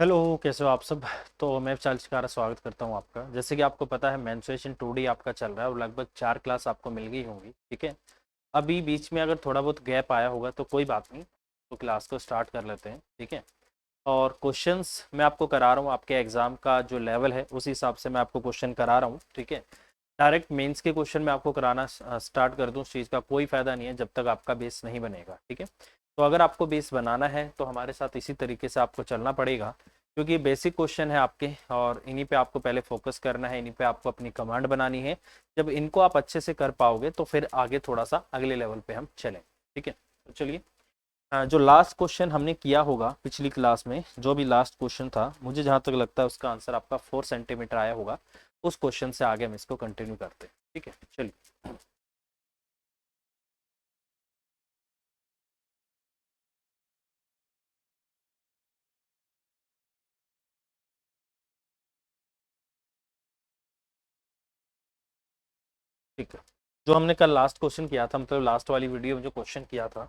Hello, कैसे हो आप सब। तो मैं विशाल शिकारा स्वागत करता हूं आपका। जैसे कि आपको पता है मेंस्ट्रुएशन 2D आपका चल रहा है और लगभग 4 क्लास आपको मिल गई होंगी। ठीक है। अभी बीच में अगर थोड़ा बहुत गैप आया होगा तो कोई बात नहीं, तो क्लास को स्टार्ट कर लेते हैं। ठीक है। और क्वेश्चंस मैं आपको करा रहा हूँ, आपके एग्जाम का जो लेवल है उस हिसाब से मैं आपको क्वेश्चन करा रहा हूँ। ठीक है। डायरेक्ट मेंस के क्वेश्चन मैं आपको कराना स्टार्ट कर दूं, उस चीज़ का कोई फ़ायदा नहीं है जब तक आपका बेस नहीं बनेगा। ठीक है। तो अगर आपको बेस बनाना है तो हमारे साथ इसी तरीके से आपको चलना पड़ेगा, क्योंकि ये बेसिक क्वेश्चन है आपके और इन्हीं पे आपको पहले फोकस करना है, इन्हीं पे आपको अपनी कमांड बनानी है। जब इनको आप अच्छे से कर पाओगे तो फिर आगे थोड़ा सा अगले लेवल पे हम चलें। ठीक है। तो चलिए, जो लास्ट क्वेश्चन हमने किया होगा पिछली क्लास में, जो भी लास्ट क्वेश्चन था, मुझे जहां तक लगता है उसका आंसर आपका 4 सेंटीमीटर आया होगा। उस क्वेश्चन से आगे हम इसको कंटिन्यू करते हैं। ठीक है, चलिए। ठीक है। जो हमने कल लास्ट क्वेश्चन किया था, मतलब लास्ट वाली वीडियो में जो क्वेश्चन किया था,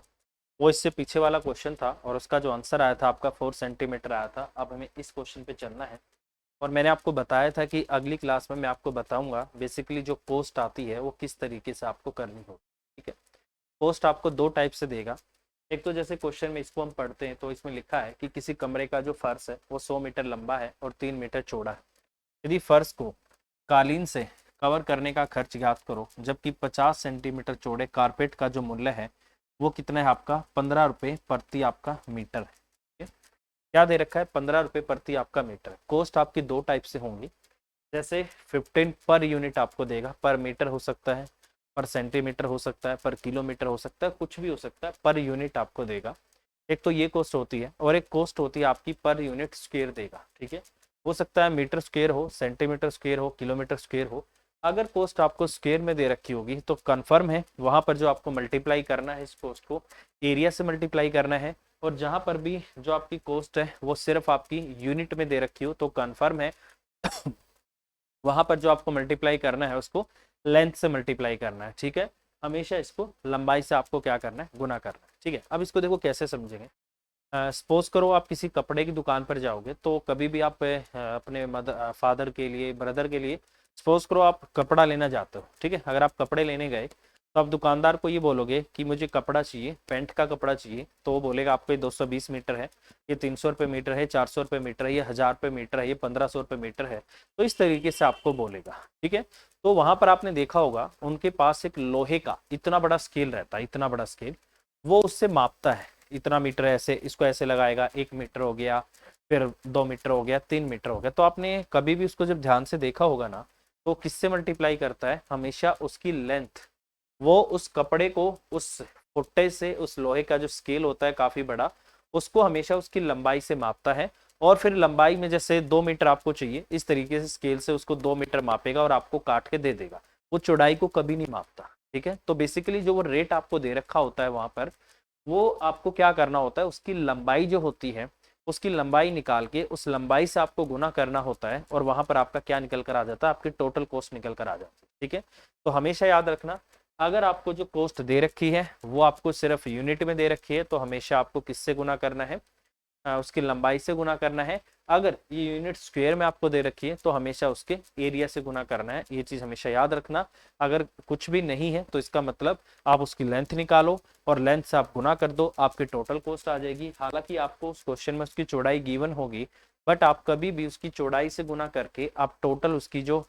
वो इससे पीछे वाला क्वेश्चन था और उसका जो आंसर आया था आपका 4 सेंटीमीटर आया था। अब हमें इस क्वेश्चन पे चलना है। और मैंने आपको बताया था कि अगली क्लास में मैं आपको बताऊंगा बेसिकली जो पोस्ट आती है वो किस तरीके से आपको करनी होगी। ठीक है। पोस्ट आपको दो टाइप से देगा। एक तो जैसे क्वेश्चन में इसको हम पढ़ते हैं तो इसमें लिखा है कि किसी कमरे का जो फर्श है वो 100 मीटर लंबा है और 3 मीटर चौड़ा है। यदि फर्श को कालीन से कवर करने का खर्च ज्ञात करो, जबकि 50 सेंटीमीटर चौड़े कारपेट का जो मूल्य है वो कितना है आपका 15 रुपये प्रति आपका मीटर है। ठीक है? क्या दे रखा है? 15 रुपये प्रति आपका मीटर। कोस्ट आपकी दो टाइप से होंगी। जैसे 15 पर यूनिट आपको देगा, पर मीटर हो सकता है, पर सेंटीमीटर हो सकता है, पर किलोमीटर हो सकता है, कुछ भी हो सकता है, पर यूनिट आपको देगा। एक तो ये कॉस्ट होती है और एक कॉस्ट होती है आपकी पर यूनिट स्क्वायर देगा। ठीक है। हो सकता है मीटर स्क्वायर हो, सेंटीमीटर स्क्वायर हो, किलोमीटर स्क्वायर हो। अगर कॉस्ट आपको स्क्वायर में दे रखी होगी तो कंफर्म है वहां पर जो आपको मल्टीप्लाई करना है इस कॉस्ट को एरिया से मल्टीप्लाई करना है। और जहां पर भी जो आपकी कॉस्ट है वो सिर्फ आपकी यूनिट में दे रखी हो तो कंफर्म है वहां पर जो आपको मल्टीप्लाई करना है उसको लेंथ से मल्टीप्लाई करना है। ठीक है। हमेशा इसको लंबाई से आपको क्या करना है? गुना करना है। ठीक है। अब इसको देखो कैसे समझेंगे। सपोज करो आप किसी कपड़े की दुकान पर जाओगे तो कभी भी आप अपने मदर फादर के लिए, ब्रदर के लिए, सपोज करो आप कपड़ा लेना चाहते हो। ठीक है। अगर आप कपड़े लेने गए तो आप दुकानदार को ये बोलोगे कि मुझे कपड़ा चाहिए, पैंट का कपड़ा चाहिए, तो वो बोलेगा आपको ये 220 मीटर है, ये 300 रुपये मीटर है, 400 रुपये मीटर है, ये 1000 रुपये मीटर है, ये 1500 रुपये मीटर है। तो इस तरीके से आपको बोलेगा। ठीक है। तो वहां पर आपने देखा होगा उनके पास एक लोहे का इतना बड़ा स्केल रहता है, इतना बड़ा स्केल, वो उससे मापता है। इतना मीटर ऐसे, इसको ऐसे लगाएगा, 1 मीटर हो गया, फिर 2 मीटर हो गया, 3 मीटर हो गया। तो आपने कभी भी उसको जब ध्यान से देखा होगा ना, तो किससे मल्टीप्लाई करता है? हमेशा उसकी लेंथ। वो उस कपड़े को उस फुट्टे से, उस लोहे का जो स्केल होता है काफी बड़ा, उसको हमेशा उसकी लंबाई से मापता है। और फिर लंबाई में जैसे 2 मीटर आपको चाहिए, इस तरीके से स्केल से उसको 2 मीटर मापेगा और आपको काट के दे देगा। वो चौड़ाई को कभी नहीं मापता। ठीक है। तो बेसिकली जो वो रेट आपको दे रखा होता है वहां पर, वो आपको क्या करना होता है? उसकी लंबाई जो होती है, उसकी लंबाई निकाल के उस लंबाई से आपको गुना करना होता है और वहां पर आपका क्या निकल कर आ जाता है? आपकी टोटल कॉस्ट निकल कर आ जाती है। ठीक है। तो हमेशा याद रखना, अगर आपको जो कॉस्ट दे रखी है वो आपको सिर्फ यूनिट में दे रखी है तो हमेशा आपको किससे गुना करना है? उसकी लंबाई से गुना करना है। अगर ये यूनिट स्क्वायर में आपको दे रखी है तो हमेशा उसके एरिया से गुना करना है। ये चीज हमेशा याद रखना। अगर कुछ भी नहीं है तो इसका मतलब आप उसकी लेंथ निकालो और लेंथ से आप गुना कर दो, आपकी टोटल कॉस्ट आ जाएगी। हालांकि आपको उस क्वेश्चन में उसकी चौड़ाई गिवन होगी, बट आप कभी भी उसकी चौड़ाई से गुना करके आप टोटल उसकी जो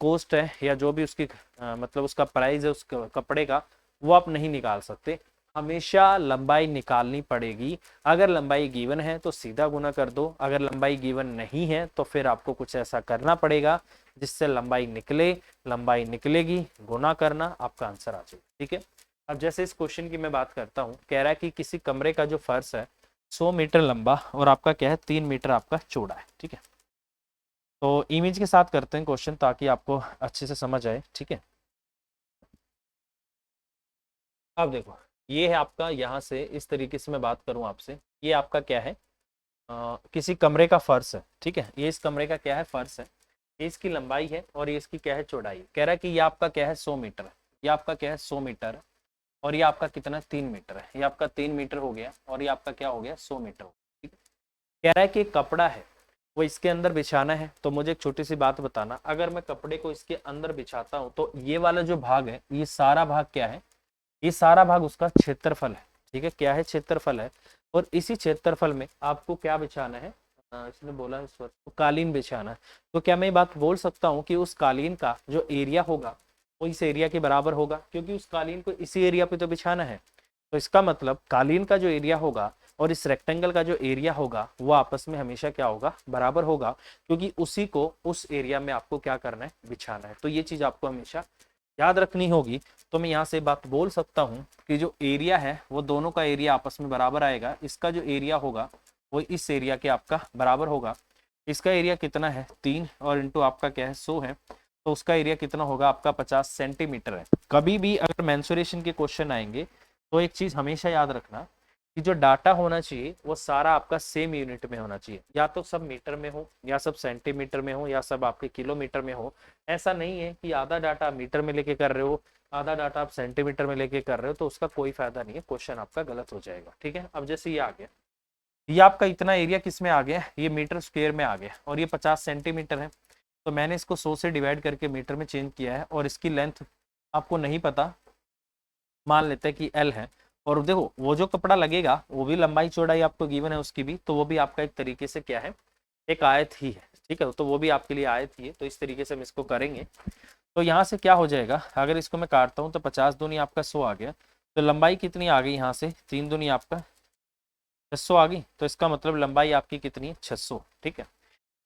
कॉस्ट है या जो भी उसकी मतलब उसका प्राइस है उस कपड़े का, वो आप नहीं निकाल सकते। हमेशा लंबाई निकालनी पड़ेगी। अगर लंबाई गिवन है तो सीधा गुना कर दो, अगर लंबाई गिवन नहीं है तो फिर आपको कुछ ऐसा करना पड़ेगा जिससे लंबाई निकले। लंबाई निकलेगी, गुना करना, आपका आंसर आ जाएगा। ठीक है। अब जैसे इस क्वेश्चन की मैं बात करता हूँ, कह रहा है कि किसी कमरे का जो फर्श है 100 मीटर लंबा और आपका क्या है 3 मीटर आपका चौड़ा है। ठीक है। तो इमेज के साथ करते हैं क्वेश्चन ताकि आपको अच्छे से समझ आए। ठीक है। अब देखो, ये है आपका, यहाँ से इस तरीके से मैं बात करूँ आपसे, ये आपका क्या है? किसी कमरे का फर्श है। ठीक है। ये इस कमरे का क्या है? फर्श है। ये इसकी लंबाई है और ये इसकी क्या है? चौड़ाई। कह रहा है कि ये आपका क्या है? 100 मीटर है। ये आपका क्या है? 100 मीटर है। और ये आपका कितना? 3 मीटर है। ये आपका 3 मीटर हो गया और ये आपका क्या हो गया? 100 मीटर हो गया। ठीक है। कह रहा है कि कपड़ा है वो इसके अंदर बिछाना है। तो मुझे एक छोटी सी बात बताना, अगर मैं कपड़े को इसके अंदर बिछाता हूं तो ये वाला जो भाग है, ये सारा भाग क्या है, ये सारा भाग उसका क्षेत्रफल है। ठीक है, क्या है, क्षेत्रफल है। और इसी क्षेत्रफल में आपको क्या बिछाना है, इसने बोला है तो कालीन बिछाना है। तो क्या मैं ये बात बोल सकता हूँ कि उस कालीन का जो एरिया होगा वो इस एरिया के बराबर होगा, क्योंकि उस कालीन को इसी एरिया पे तो बिछाना है। तो इसका मतलब कालीन का जो एरिया होगा और इस रेक्टेंगल का जो एरिया होगा वो आपस में हमेशा क्या होगा, बराबर होगा, क्योंकि उसी को उस एरिया में आपको क्या करना है, बिछाना है। तो ये चीज आपको हमेशा याद रखनी होगी। तो मैं यहाँ से बात बोल सकता हूँ कि जो एरिया है वो दोनों का एरिया आपस में बराबर आएगा। इसका जो एरिया होगा वो इस एरिया के आपका बराबर होगा। इसका एरिया कितना है, 3 और इंटू आपका क्या है, 100 है। तो उसका एरिया कितना होगा आपका, 50 सेंटीमीटर है। कभी भी अगर मेंसुरेशन के क्वेश्चन आएंगे तो एक चीज हमेशा याद रखना कि जो डाटा होना चाहिए वो सारा आपका सेम यूनिट में होना चाहिए, या तो सब मीटर में हो या सब सेंटीमीटर में हो या सब आपके किलोमीटर में हो। ऐसा नहीं है कि आधा डाटा आप मीटर में लेके कर रहे हो, आधा डाटा आप सेंटीमीटर में लेके कर रहे हो, तो उसका कोई फायदा नहीं है, क्वेश्चन आपका गलत हो जाएगा। ठीक है, अब जैसे ये आ गया, ये आपका इतना एरिया किस में आ गया, ये मीटर स्क्वायर में आ गया और ये 50 सेंटीमीटर है। तो मैंने इसको 100 से डिवाइड करके मीटर में चेंज किया है और इसकी लेंथ आपको नहीं पता, मान लेते हैं कि एल है। और देखो वो जो कपड़ा लगेगा वो भी लंबाई चौड़ाई आपको गिवन है उसकी भी, तो वो भी आपका एक तरीके से क्या है, एक आयत ही है। ठीक है, तो वो भी आपके लिए आयत ही है। तो इस तरीके से हम इसको करेंगे। तो यहाँ से क्या हो जाएगा, अगर इसको मैं काटता हूँ तो 50 दूनी आपका 100 आ गया। तो लंबाई कितनी आ गई यहाँ से, 3 दूनी आपका 600 आ गई। तो इसका मतलब लंबाई आपकी कितनी है, 600। ठीक है,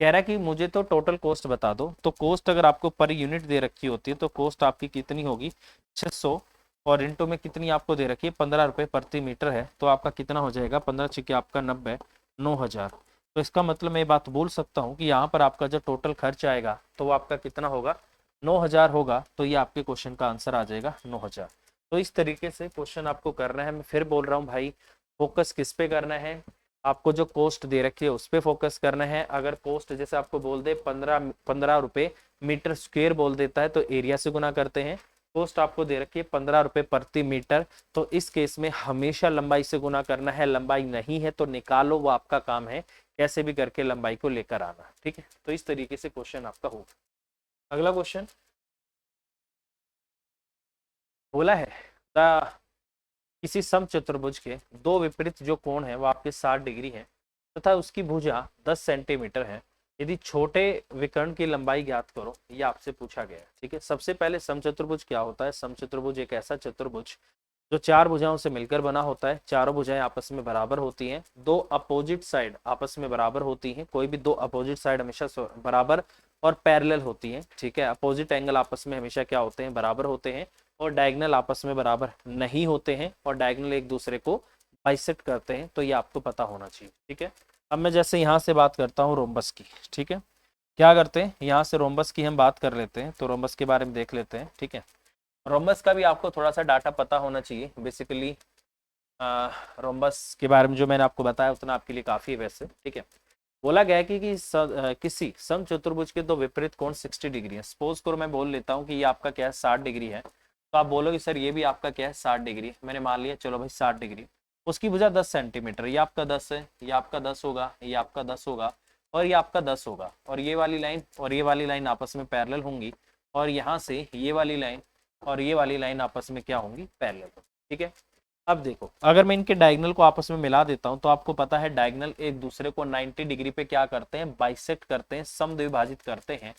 कह रहा है कि मुझे तो टोटल कॉस्ट बता दो। तो कॉस्ट अगर आपको पर यूनिट दे रखी होती है तो कॉस्ट आपकी कितनी होगी, 600, और इंटू में कितनी आपको दे रखी है, 15 रुपये प्रति मीटर है। तो आपका कितना हो जाएगा, 15 छिके आपका 90, 9,000। तो इसका मतलब मैं ये बात बोल सकता हूँ कि यहाँ पर आपका जो टोटल खर्च आएगा तो वो आपका कितना होगा, 9,000 होगा। तो ये आपके क्वेश्चन का आंसर आ जाएगा 9,000। तो इस तरीके से क्वेश्चन आपको करना है। मैं फिर बोल रहा हूँ भाई, फोकस किस पे करना है, आपको जो कॉस्ट दे रखी है उस पर फोकस करना है। अगर कॉस्ट जैसे आपको बोल दे 15 रुपये मीटर स्क्वेयर बोल देता है तो एरिया से गुना करते हैं। कॉस्ट आपको दे रखी है 15 रुपये प्रति मीटर, तो इस केस में हमेशा लंबाई से गुना करना है। लंबाई नहीं है तो निकालो, वो आपका काम है, कैसे भी करके लंबाई को लेकर आना। ठीक है, तो इस तरीके से क्वेश्चन आपका होगा। अगला क्वेश्चन बोला है, किसी समचतुर्भुज के दो विपरीत जो कोण है वो आपके 60 डिग्री है तथा उसकी भुजा 10 सेंटीमीटर है। यदि छोटे विकर्ण की लंबाई ज्ञात करो, ये आपसे पूछा गया है। ठीक है, सबसे पहले समचतुर्भुज क्या होता है। समचतुर्भुज एक ऐसा चतुर्भुज जो 4 भुजाओं से मिलकर बना होता है। चारों भुजाएं आपस में बराबर होती हैं, दो अपोजिट साइड आपस में बराबर होती हैं। कोई भी दो अपोजिट साइड हमेशा बराबर और पैरेलल होती हैं। ठीक है, अपोजिट एंगल आपस में हमेशा क्या होते हैं, बराबर होते हैं। और डायगोनल आपस में बराबर नहीं होते हैं, और डायगोनल एक दूसरे को बाइसेक्ट करते हैं। तो ये आपको पता होना चाहिए। ठीक है, अब मैं जैसे यहाँ से बात करता हूँ रोम्बस की। ठीक है, क्या करते हैं, यहाँ से रोम्बस की हम बात कर लेते हैं। तो रोम्बस के बारे में देख लेते हैं। ठीक है, रोम्बस का भी आपको थोड़ा सा डाटा पता होना चाहिए। बेसिकली रोम्बस के बारे में जो मैंने आपको बताया उतना आपके लिए काफ़ी है वैसे। ठीक है, बोला गया है कि किसी समचतुर्भुज के दो विपरीत कोण 60 डिग्री है। सपोज करो मैं बोल लेता हूँ कि ये आपका क्या है, 60 डिग्री है। तो आप बोलोगे सर ये भी आपका क्या है, 60 डिग्री। मैंने मान लिया, चलो भाई 60 डिग्री। उसकी भुजा 10 सेंटीमीटर, ये आपका 10 है, ये आपका 10 होगा, ये आपका 10 होगा, और ये आपका 10 होगा। और ये वाली लाइन और ये वाली लाइन आपस में पैरेलल होंगी, और यहाँ से ये वाली लाइन और ये वाली लाइन आपस में क्या होंगी, पैरेलल। ठीक है, अब देखो अगर मैं इनके डायगोनल को आपस में मिला देता हूं तो आपको पता है डायगोनल एक दूसरे को 90 डिग्री पे क्या करते हैं, बाइसेक्ट करते हैं, समद्विभाजित करते हैं।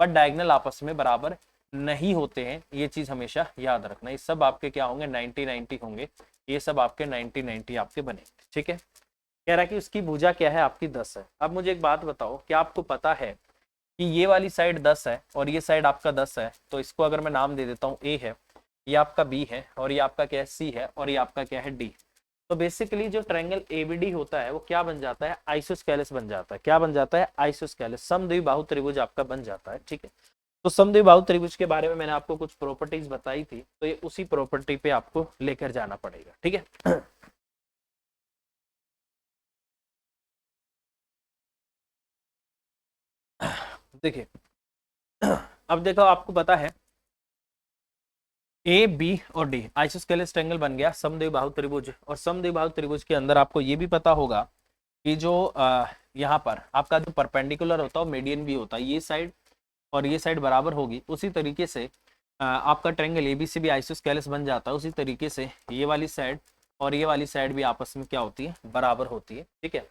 पर डायगोनल आपस में बराबर नहीं होते हैं, ये चीज हमेशा याद रखना। ये सब आपके क्या होंगे, 90-90 होंगे। ये सब आपके 90-90 आपके बनेंगे। ठीक है, कह रहा है कि उसकी भुजा क्या है, आपकी 10 है। अब मुझे एक बात बताओ, क्या आपको पता है कि ये वाली साइड 10 है और ये साइड आपका 10 है। तो इसको अगर मैं नाम दे देता हूँ, ए है, ये आपका बी है, और ये आपका क्या है, सी है, और ये आपका क्या है, डी। तो बेसिकली जो ट्रायंगल एबीडी होता है वो क्या बन जाता है, आइसोस्केलेस बन जाता है। क्या बन जाता है, आइसोस्केलेस, समद्विबाहु त्रिभुज आपका बन जाता है। ठीक है, तो समद्विबाहु त्रिभुज के बारे में मैंने आपको कुछ प्रॉपर्टीज बताई थी, तो ये उसी प्रॉपर्टी पे आपको लेकर जाना पड़ेगा। ठीक है, देखिए अब देखो आपको पता है ए बी और डी आइसोस्केलेस ट्रायंगल बन गया समद्विबाहु त्रिभुज। और समद्विबाहु त्रिभुज के अंदर आपको ये भी पता होगा कि जो यहाँ पर आपका जो परपेंडिकुलर होता है वो मीडियन भी होता है, ये साइड और ये साइड बराबर होगी, उसी तरीके से आपका ट्रायंगल एबीसी भी आइसोस्केलेस बन जाता है। उसी तरीके से ये वाली साइड और ये वाली साइड भी आपस में क्या होती है, बराबर होती है। ठीक है,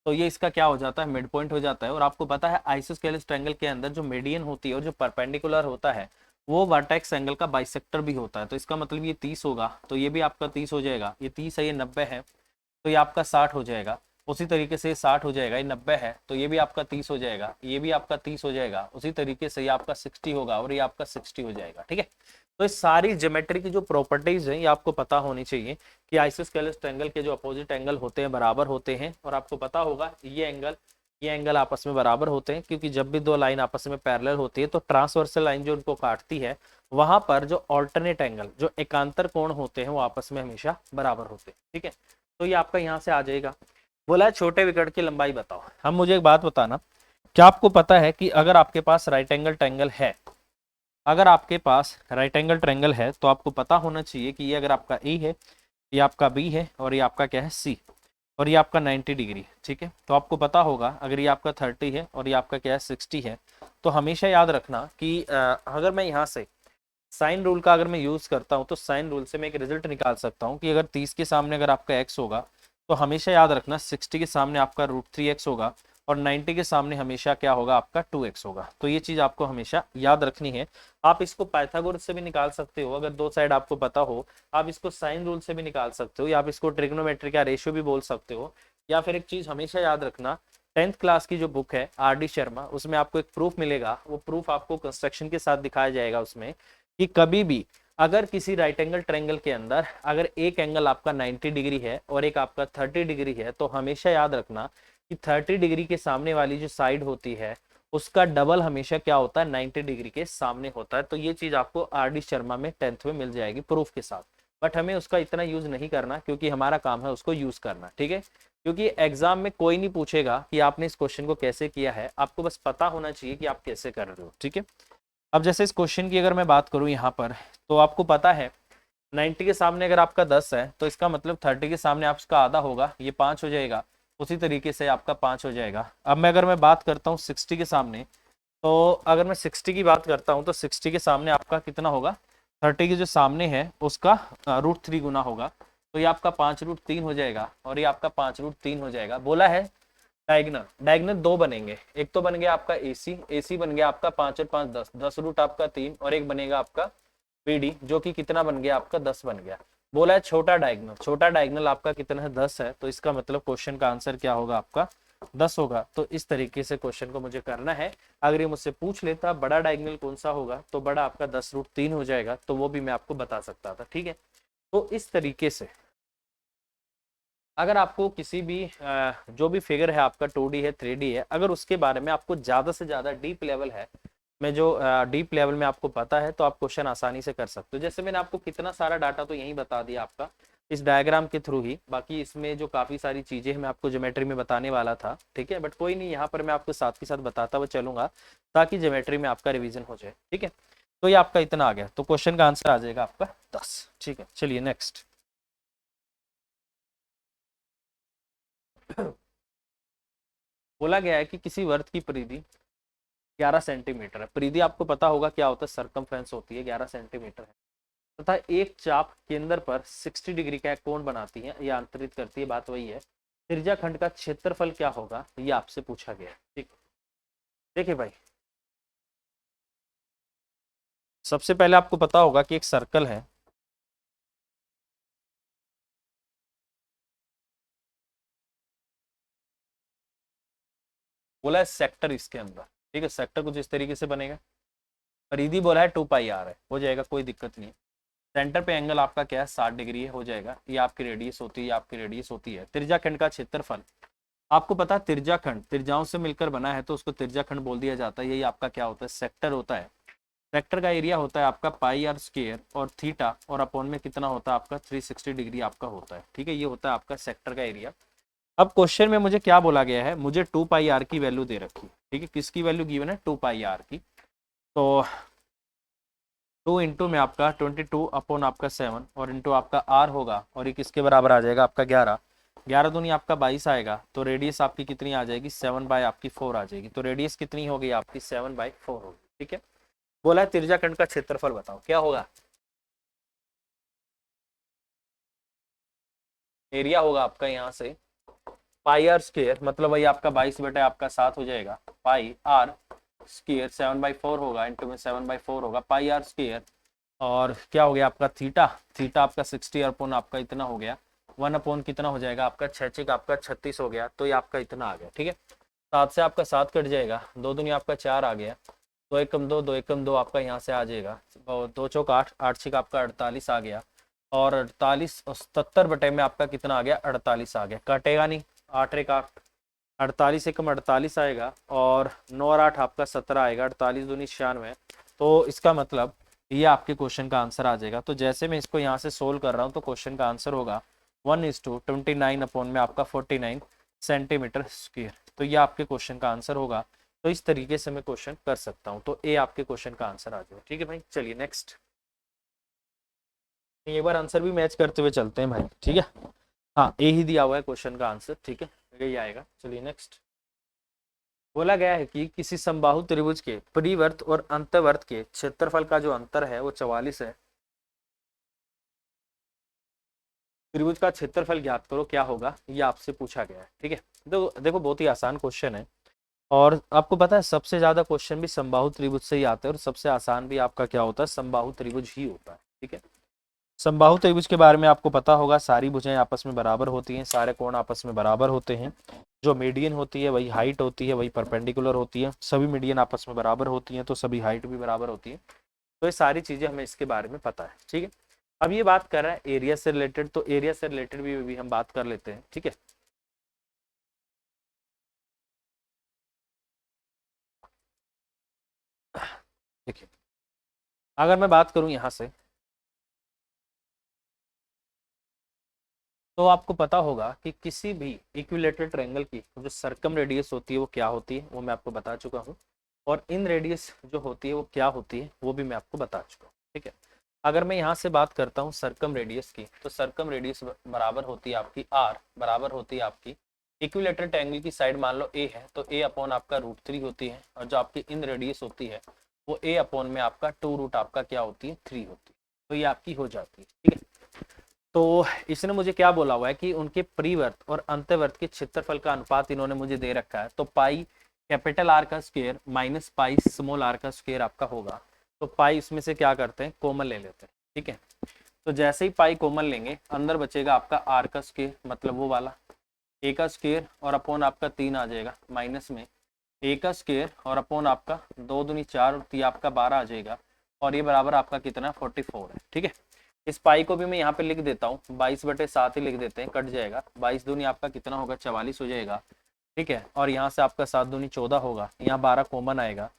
तो ये इसका क्या हो जाता है, मिड पॉइंट हो जाता है। और आपको पता है आइसोस्केलेस ट्रायंगल के अंदर जो मीडियन होती है और जो परपेंडिकुलर होता है वो वर्टेक्स एंगल का बाइसेक्टर भी होता है। तो इसका मतलब ये 30 होगा, तो ये भी आपका 30 हो जाएगा। ये 30 है, ये 90 है, तो ये आपका 60 हो जाएगा। उसी तरीके से 60 हो जाएगा, ये 90 है, तो ये भी आपका 30 हो जाएगा, ये भी आपका 30 हो जाएगा। उसी तरीके से ये आपका 60 होगा और ये आपका 60 हो जाएगा। ठीक है, तो इस सारी ज्योमेट्री की जो प्रॉपर्टीज है ये आपको पता होनी चाहिए कि आइसोस्केलेस ट्रायंगल के जो अपोजिट एंगल होते हैं बराबर होते हैं। और आपको पता होगा ये एंगल आपस में बराबर होते हैं, क्योंकि जब भी दो लाइन आपस में पैरेलल होती है तो ट्रांसवर्सल लाइन जो उनको काटती है वहां पर जो ऑल्टरनेट एंगल, जो एकांतर कोण होते हैं वो आपस में हमेशा बराबर होते हैं। ठीक है, तो ये आपका यहाँ से आ जाएगा। बोला है छोटे विकर्ण की लंबाई बताओ। हम मुझे एक बात बताना, क्या आपको पता है कि अगर आपके पास राइट एंगल ट्रायंगल है, अगर आपके पास राइट एंगल ट्रायंगल है तो आपको पता होना चाहिए कि ये अगर आपका ए है, ये आपका बी है और ये आपका क्या है सी, और ये आपका 90 डिग्री। ठीक है, तो आपको पता होगा अगर ये आपका 30 है और ये आपका क्या है 60 है, तो हमेशा याद रखना कि अगर मैं यहाँ से साइन रूल का अगर मैं यूज करता हूँ तो साइन रूल से मैं एक रिजल्ट निकाल सकता हूँ कि अगर 30 के सामने अगर आपका एक्स होगा तो हमेशा याद रखना 60 के सामने आपका √3x होगा और 90 के सामने हमेशा क्या होगा, आपका 2x होगा। तो ये चीज आपको हमेशा याद रखनी है। आप इसको पाइथागोरस से भी निकाल सकते हो, अगर दो साइड आपको पता हो। आप इसको साइन रूल से भी निकाल सकते हो, या आप इसको ट्रिग्नोमेट्री का रेशियो भी बोल सकते हो। या फिर एक चीज हमेशा याद रखना, 10th क्लास की जो बुक है RD शर्मा, उसमें आपको एक प्रूफ मिलेगा। वो प्रूफ आपको कंस्ट्रक्शन के साथ दिखाया जाएगा उसमें, कि कभी भी अगर किसी राइट एंगल ट्रायंगल के अंदर अगर एक एंगल आपका 90 डिग्री है और एक आपका 30 डिग्री है, तो हमेशा याद रखना कि 30 डिग्री के सामने वाली जो साइड होती है उसका डबल हमेशा क्या होता है, 90 डिग्री के सामने होता है। तो ये चीज आपको RD शर्मा में 10th में मिल जाएगी प्रूफ के साथ। बट हमें उसका इतना यूज नहीं करना, क्योंकि हमारा काम है उसको यूज करना। ठीक है, क्योंकि एग्जाम में कोई नहीं पूछेगा कि आपने इस क्वेश्चन को कैसे किया है, आपको बस पता होना चाहिए कि आप कैसे कर रहे हो। ठीक है, अब जैसे इस क्वेश्चन की अगर मैं बात करूं यहाँ पर, तो आपको पता है 90 के सामने अगर आपका 10 है तो इसका मतलब 30 के सामने आपका आधा होगा, ये 5 हो जाएगा। उसी तरीके से आपका 5 हो जाएगा। अब मैं अगर मैं बात करता हूँ 60 के सामने, तो अगर मैं 60 की बात करता हूँ तो 60 के सामने आपका कितना होगा, 30 के जो सामने है उसका √3 गुना होगा। तो ये आपका 5√3 हो जाएगा और ये आपका 5√3 हो जाएगा। बोला है डायगनल, डायगनल दो बनेंगे, एक तो बन गया आपका AC बन गया आपका 5 और 5 10, 10 रूट आपका 3, और एक बनेगा आपका BD जो कि कितना बन गया आपका 10 बन गया। बोला है छोटा डायगनल, छोटा डायगनल आपका कितना है 10 है, तो इसका मतलब क्वेश्चन का आंसर क्या होगा, आपका 10 होगा। तो इस तरीके से क्वेश्चन को मुझे करना है। अगर ये मुझसे पूछ लेता बड़ा डायगनल कौन सा होगा, तो बड़ा आपका 10√3 हो जाएगा, तो वो भी मैं आपको बता सकता था। ठीक है, तो इस तरीके से अगर आपको किसी भी जो भी फिगर है आपका 2D है 3D है, अगर उसके बारे में आपको ज़्यादा से ज़्यादा डीप लेवल है, में जो डीप लेवल में आपको पता है, तो आप क्वेश्चन आसानी से कर सकते हो। जैसे मैंने आपको कितना सारा डाटा तो यही बता दिया आपका इस डायग्राम के थ्रू ही, बाकी इसमें जो काफ़ी सारी चीज़ें हैं मैं आपको ज्योमेट्री में बताने वाला था। ठीक है, बट कोई नहीं, यहाँ पर मैं आपको साथ के साथ बताता हुआ चलूंगा ताकि ज्योमेट्री में आपका रिविजन हो जाए। ठीक है, तो ये आपका इतना आ गया, तो क्वेश्चन का आंसर आ जाएगा आपका 10। ठीक है, चलिए नेक्स्ट। बोला गया है कि किसी वर्त की परिधि 11 सेंटीमीटर है। परिधि आपको पता होगा क्या होता है, सरकमफ्रेंस होती है, 11 सेंटीमीटर है, तथा एक चाप केंद्र पर 60 डिग्री का एक कोण बनाती है या अंतरित करती है। बात वही है, त्रिज्या खंड का क्षेत्रफल क्या होगा, ये आपसे पूछा गया है। ठीक, देखिए भाई, सबसे पहले आपको पता होगा कि एक सर्कल है, बोला है सेक्टर इसके अंदर। ठीक है, सेक्टर कुछ इस तरीके से बनेगा। परिधि बोला है 2πr है, हो जाएगा, कोई दिक्कत नहीं है। सेंटर पे एंगल आपका क्या है 60 डिग्री है, हो जाएगा। ये आपकी रेडियस होती है, ये आपकी रेडियस होती है। त्रिज्या खंड का क्षेत्रफल आपको पता है, त्रिज्या खंड त्रिज्याओं से मिलकर बना है तो उसको त्रिज्या खंड बोल दिया जाता है। यही आपका क्या होता है, सेक्टर होता है। सेक्टर का एरिया होता है आपका πr² और थीटा, और अपॉन में कितना होता है आपका 360 डिग्री आपका होता है। ठीक है, ये होता है आपका सेक्टर का एरिया। अब क्वेश्चन में मुझे क्या बोला गया है, मुझे 2πr की वैल्यू दे रखी। ठीक है, किसकी वैल्यू गिवन है, 2πr की। तो 2 इंटू में आपका 22 अपॉन आपका 7 और इंटू आपका r होगा, और ये किसके बराबर आ जाएगा आपका 11। 11 दूनी आपका 22 आएगा, तो रेडियस आपकी कितनी आ जाएगी, 7/4 आ जाएगी। तो रेडियस कितनी होगी आपकी, 7/4 होगी। ठीक है, बोला है तिरछा खंड का क्षेत्रफल बताओ, क्या होगा, एरिया होगा आपका यहाँ से पाई आर स्क्वेयर, मतलब वही आपका 22 बटे आपका 7 हो जाएगा, पाई आर स्क्वेयर 7/4 होगा, इंटू में 7/4 होगा पाई आर स्क्वेयर, और क्या हो गया आपका थीटा, थीटा आपका 60 अपॉन आपका इतना हो गया, 1 अपॉन कितना हो जाएगा आपका 6 आपका 36 हो गया, तो ये आपका इतना आ गया। ठीक है, 7 से आपका 7 कट जाएगा, 2 दूनी आपका 4 आ गया, 2 एकम 2, 2 एकम 2 आपका यहाँ से आ जाएगा, और 2 चौक 8, 8 छिक आपका 48 आ गया, और 48 77 बटे में आपका कितना आ गया, 48 आ गया, कटेगा नहीं, 8 एक 8, 48 एकम 48 आएगा, और 9 और 8 आपका 17 आएगा, 48 दूनी 96, तो इसका मतलब ये आपके क्वेश्चन का आंसर आ जाएगा। तो जैसे मैं इसको यहाँ से सोल्व कर रहा हूँ, तो क्वेश्चन का आंसर होगा 1:29 अपॉन में आपका 49 सेंटीमीटर स्क्वायर। तो ये आपके क्वेश्चन का आंसर होगा। तो इस तरीके से मैं क्वेश्चन कर सकता हूँ, तो ए आपके क्वेश्चन का आंसर आ जाएगा। ठीक है भाई, चलिए नेक्स्ट, एक बार आंसर भी मैच करते हुए चलते हैं भाई। ठीक है, हाँ ए ही दिया हुआ है क्वेश्चन का आंसर, ठीक है यही आएगा। चलिए नेक्स्ट, बोला गया है कि किसी समबाहु त्रिभुज के परिवर्त और अंतवर्त के क्षेत्रफल का जो अंतर है वो 44 है। त्रिभुज का क्षेत्रफल ज्ञात करो, क्या होगा, ये आपसे पूछा गया है। ठीक है, तो देखो बहुत ही आसान क्वेश्चन है, और आपको पता है सबसे ज्यादा क्वेश्चन भी समबाहु त्रिभुज से ही आते हैं, और सबसे आसान भी आपका क्या होता है, समबाहु त्रिभुज ही होता है। ठीक है, समबाहु त्रिभुज के बारे में आपको पता होगा, सारी भुजाएं आपस में बराबर होती हैं, सारे कोण आपस में बराबर होते हैं, जो मीडियन होती है वही हाइट होती है, वही परपेंडिकुलर होती है, सभी मीडियन आपस में बराबर होती हैं, तो सभी हाइट भी बराबर होती है। तो ये सारी चीजें हमें इसके बारे में पता है। ठीक है, अब ये बात कर रहा है एरिया से रिलेटेड, तो एरिया से रिलेटेड भी हम बात कर लेते हैं। ठीक है, देखिए अगर मैं बात करूं यहाँ से, तो आपको पता होगा कि किसी भी इक्विलेटरल ट्रायंगल की जो सर्कम रेडियस होती है वो क्या होती है, वो मैं आपको बता चुका हूँ, और इन रेडियस जो होती है वो क्या होती है वो भी मैं आपको बता चुका हूँ। ठीक है, अगर मैं यहाँ से बात करता हूँ सर्कम रेडियस की, तो सर्कम रेडियस बराबर होती है आपकी आर, बराबर होती है आपकी इक्विलेटरल ट्रायंगल की साइड मान लो ए है, तो ए अपॉन आपका √3 होती है, और जो आपकी इन रेडियस होती है वो ए अपॉन में आपका 2 रूट आपका क्या होती है, 3 होती है, तो ये आपकी हो जाती है। ठीक है, तो इसने मुझे क्या बोला हुआ है कि उनके परिवर्त और अंतवर्त के क्षेत्रफल का अनुपात इन्होंने मुझे दे रखा है, तो पाई कैपिटल आर का square minus pi small r का स्क्वायर आपका होगा, तो पाई इसमें से क्या करते हैं, कॉमन ले लेते हैं। ठीक है, तो जैसे ही पाई कॉमन लेंगे, अंदर बचेगा आपका आर का स्क्वायर, मतलब वो वाला ए का स्क्वायर, और अपॉन आपका 3 आ जाएगा, माइनस में ए का स्क्वायर और अपॉन आपका 2 दूनी 4 और 3 आपका 12 आ जाएगा, और ये बराबर आपका कितना 44 है। ठीक है, इस पाई को भी मैं यहाँ पे लिख देता हूँ, 22/7 ही लिख देते हैं, कट जाएगा, 22 दूनी आपका कितना होगा 44 हो जाएगा। ठीक है, और यहाँ से आपका 7 दूनी 14 होगा, यहाँ 12 कॉमन आएगा,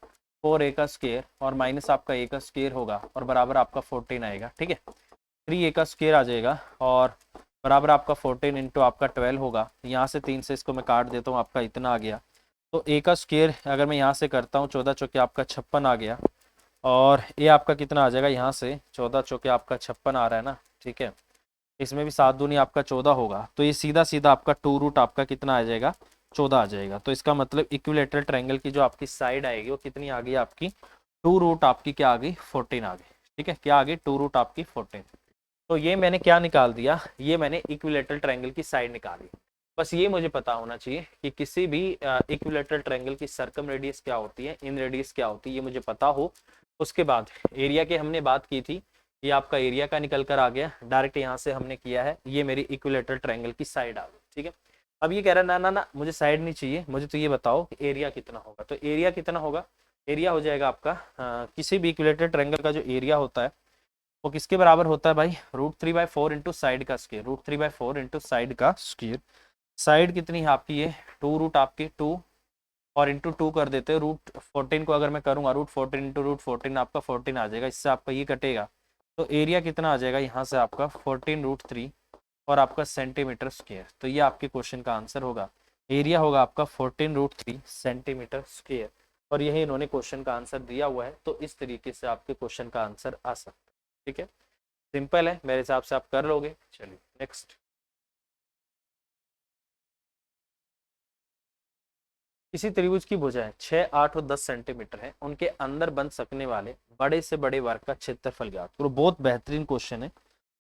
4 ए का स्क्वायर और माइनस आपका ए का स्क्वायर होगा, और बराबर आपका 14 आएगा। ठीक है, 3 ए का स्क्वायर आ जाएगा, और बराबर आपका 14 इंटू आपका 12 होगा, यहाँ से 3 से इसको मैं काट देता हूँ, आपका इतना आ गया। तो ए का स्क्वायर अगर मैं यहाँ से करता हूँ, 14 चौके आपका 56 आ गया, और ये आपका कितना आ जाएगा, यहाँ से 14 चौके आपका 56 आ रहा है ना। ठीक है, इसमें भी 7 दूनी आपका 14 होगा, तो ये सीधा सीधा आपका 2 रूट आपका कितना आ जाएगा, 14 आ जाएगा। तो इसका मतलब इक्विलेटरल ट्रायंगल की जो आपकी साइड आएगी वो कितनी आ गई आपकी, 2 रूट आपकी क्या आ गई, 14 आ गई। ठीक है, क्या आ गई, 2 रूट आपकी 14। तो ये मैंने क्या निकाल दिया, ये मैंने इक्विलेटरल ट्रायंगल की साइड निकाली। बस ये मुझे पता होना चाहिए कि किसी भी इक्विलेटरल ट्रायंगल की सर्कम रेडियस क्या होती है, इन रेडियस क्या होती है, ये मुझे पता हो। उसके बाद एरिया की हमने बात की थी, ये आपका एरिया का निकल कर आ गया, डायरेक्ट यहाँ से हमने किया है, ये मेरी इक्विलेटरल ट्रायंगल की साइड आ गई। ठीक है, अब ये कह रहा है ना ना ना मुझे साइड नहीं चाहिए, मुझे तो ये बताओ कि एरिया कितना होगा। तो एरिया कितना होगा, एरिया हो जाएगा आपका किसी भी इक्विलेटरल ट्रायंगल का जो एरिया होता है वो किसके बराबर होता है भाई, √3/4 इंटू साइड का स्क्वायर, √3/4 इंटू साइड का स्क्वायर। साइड कितनी है आपकी, ये 2 रूट आपकी 2, और इंटू 2 कर देते हैं, √14 को अगर मैं करूँगा, √14 इंटू √14 आपका 14 आ जाएगा, इससे आपका ये कटेगा, तो एरिया कितना आ जाएगा यहाँ से आपका 14√3 और आपका सेंटीमीटर स्क्वायर। तो ये आपके क्वेश्चन का आंसर होगा, एरिया होगा आपका 14√3 सेंटीमीटर स्क्वायर, और यही इन्होंने क्वेश्चन का आंसर दिया हुआ है। तो इस तरीके से आपके क्वेश्चन का आंसर आ सकता है। ठीक है, सिंपल है, मेरे हिसाब से आप कर लोगे। चलिए नेक्स्ट, किसी त्रिभुज की भुजाएं 6, 8 और 10 सेंटीमीटर है, उनके अंदर बन सकने वाले बड़े से बड़े वर्ग का क्षेत्रफल ज्ञात करो। बहुत बेहतरीन क्वेश्चन है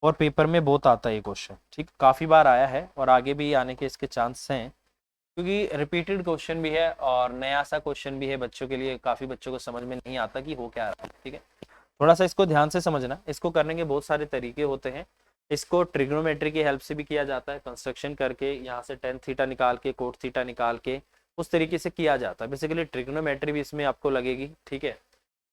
और पेपर में बहुत आता है ये क्वेश्चन, ठीक, काफी बार आया है और आगे भी आने के इसके चांस हैं, क्योंकि रिपीटेड क्वेश्चन भी है और नया सा क्वेश्चन भी है बच्चों के लिए। काफी बच्चों को समझ में नहीं आता कि हो क्या रहा है, ठीक है। थोड़ा सा इसको ध्यान से समझना। इसको करने के बहुत सारे तरीके होते हैं। इसको ट्रिग्नोमेट्री की हेल्प से भी किया जाता है, कंस्ट्रक्शन करके यहाँ से टेन थीटा निकाल के, कोट थीटा निकाल के, उस तरीके से किया जाता है। बेसिकली ट्रिग्नोमेट्री भी इसमें आपको लगेगी, ठीक है।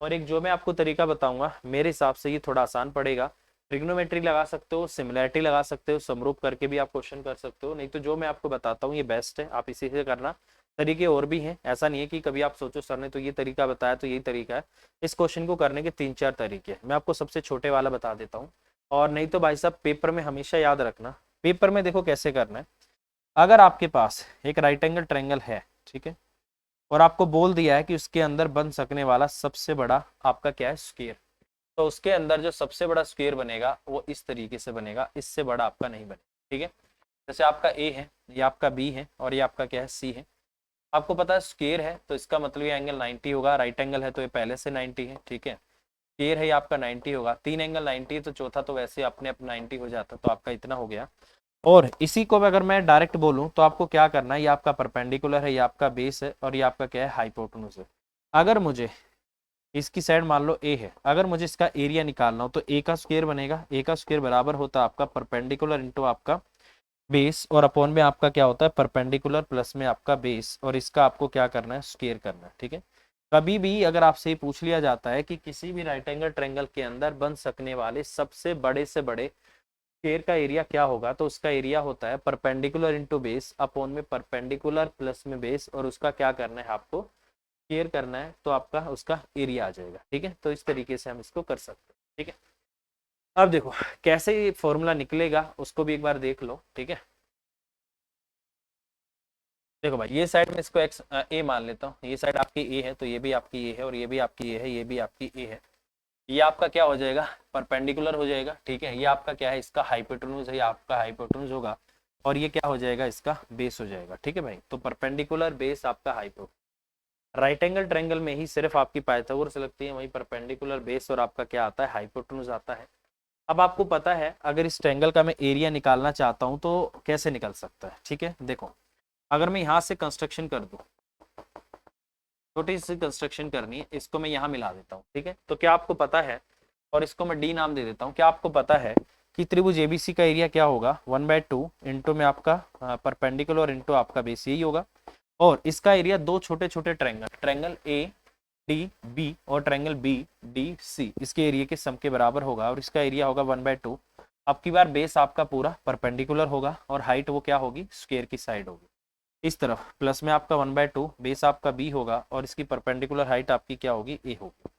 और एक जो मैं आपको तरीका बताऊंगा, मेरे हिसाब से ये थोड़ा आसान पड़ेगा। ट्रिग्नोमेट्री लगा सकते हो, सिमिलैरिटी लगा सकते हो, समरूप करके भी आप क्वेश्चन कर सकते हो। नहीं तो जो मैं आपको बताता हूँ ये बेस्ट है, आप इसी से करना। तरीके और भी हैं, ऐसा नहीं है कि कभी आप सोचो सर ने तो ये तरीका बताया तो यही तरीका है। इस क्वेश्चन को करने के 3-4 तरीके हैं। मैं आपको सबसे छोटे वाला बता देता हूँ। और नहीं तो भाई साहब पेपर में हमेशा याद रखना, पेपर में देखो कैसे करना है। अगर आपके पास एक राइट एंगल ट्रायंगल है, ठीक है, और आपको बोल दिया है कि उसके अंदर बन सकने वाला सबसे बड़ा आपका क्या है, स्क्वायर, तो उसके अंदर जो सबसे बड़ा स्क्वायर बनेगा वो इस तरीके से बनेगा, इससे बड़ा आपका नहीं बनेगा, ठीक है। जैसे आपका ए है, ये आपका बी है और ये आपका क्या है, सी है। आपको पता है स्क्वायर है तो इसका मतलब ये एंगल 90 होगा, राइट एंगल है तो ये पहले से 90 है, ठीक है। स्क्वायर है ये आपका 90 होगा, तीन एंगल 90 है तो चौथा तो वैसे अपने आप 90 हो जाता, तो आपका इतना हो गया। और इसी को अगर मैं डायरेक्ट बोलूं तो आपको क्या करना है, ये आपका परपेंडिकुलर है, ये आपका बेस है और ये आपका क्या है, हाइपोटेन्यूज है। अगर मुझे इसकी साइड मान लो ए है, अगर मुझे इसका एरिया निकालना हो तो ए का स्क्वायर बनेगा, ए का स्क्वायर बराबर होता है आपका परपेंडिकुलर इंटू आपका बेस, और अपॉन में आपका क्या होता है, परपेंडिकुलर प्लस में आपका बेस, और इसका आपको क्या करना है, स्क्वायर करना है, ठीक है। कभी भी अगर आपसे पूछ लिया जाता है कि किसी भी राइट एंगल ट्रायंगल के अंदर बन सकने वाले सबसे बड़े से बड़े स्क्वायर का एरिया क्या होगा, तो उसका एरिया होता है परपेंडिकुलर इंटू बेस अपॉन में परपेंडिकुलर प्लस में बेस, और उसका क्या करना है, आपको स्क्वायर करना है, तो आपका उसका एरिया आ जाएगा, ठीक है। तो इस तरीके से हम इसको कर सकते हैं, ठीक है। अब देखो कैसे ये फॉर्मूला निकलेगा उसको भी एक बार देख लो, ठीक है। देखो भाई ये साइड में इसको एक्स ए मान लेता हूँ, ये साइड आपकी ए है तो ये भी आपकी ए है, और ये भी आपकी ए है, ये भी आपकी ए है। ये आपका क्या हो जाएगा, परपेंडिकुलर हो जाएगा, ठीक है। ये आपका क्या है, इसका हाइपोटेन्यूज है, ये आपका हाइपोटेन्यूज होगा, और ये क्या हो जाएगा, इसका बेस हो जाएगा, ठीक है भाई। तो परपेंडिकुलर बेस आपका हाइपो, राइट एंगल ट्रायंगल में ही सिर्फ आपकी पाइथागोरस लगती है, वहीं परपेंडिकुलर बेस और आपका क्या आता है, हाइपोटेन्यूज आता है। अब आपको पता है अगर इस ट्रायंगल का मैं एरिया निकालना चाहता हूँ तो कैसे निकल सकता है, ठीक है। देखो अगर मैं यहाँ से कंस्ट्रक्शन कर दूँ, छोटी सी कंस्ट्रक्शन करनी है, इसको मैं यहाँ मिला देता हूँ, ठीक है। तो क्या आपको पता है, और इसको मैं डी नाम दे देता हूँ, क्या आपको पता है कि त्रिभुज एबीसी का एरिया क्या होगा, 1/2 इंटू में आपका परपेंडिकुलर इंटू आपका बेस, यही होगा। और इसका एरिया दो छोटे छोटे triangle, triangle A D B और ट्रायंगल बी डी सी, इसके एरिया के सम के बराबर होगा, और इसका एरिया होगा 1/2। अब की बार बेस आपका पूरा परपेंडिकुलर होगा और हाइट वो क्या होगी, स्क्वायर की साइड होगी। इस तरफ प्लस में आपका 1/2, बेस आपका बी होगा और इसकी परपेंडिकुलर हाइट आपकी क्या होगी, ए होगी,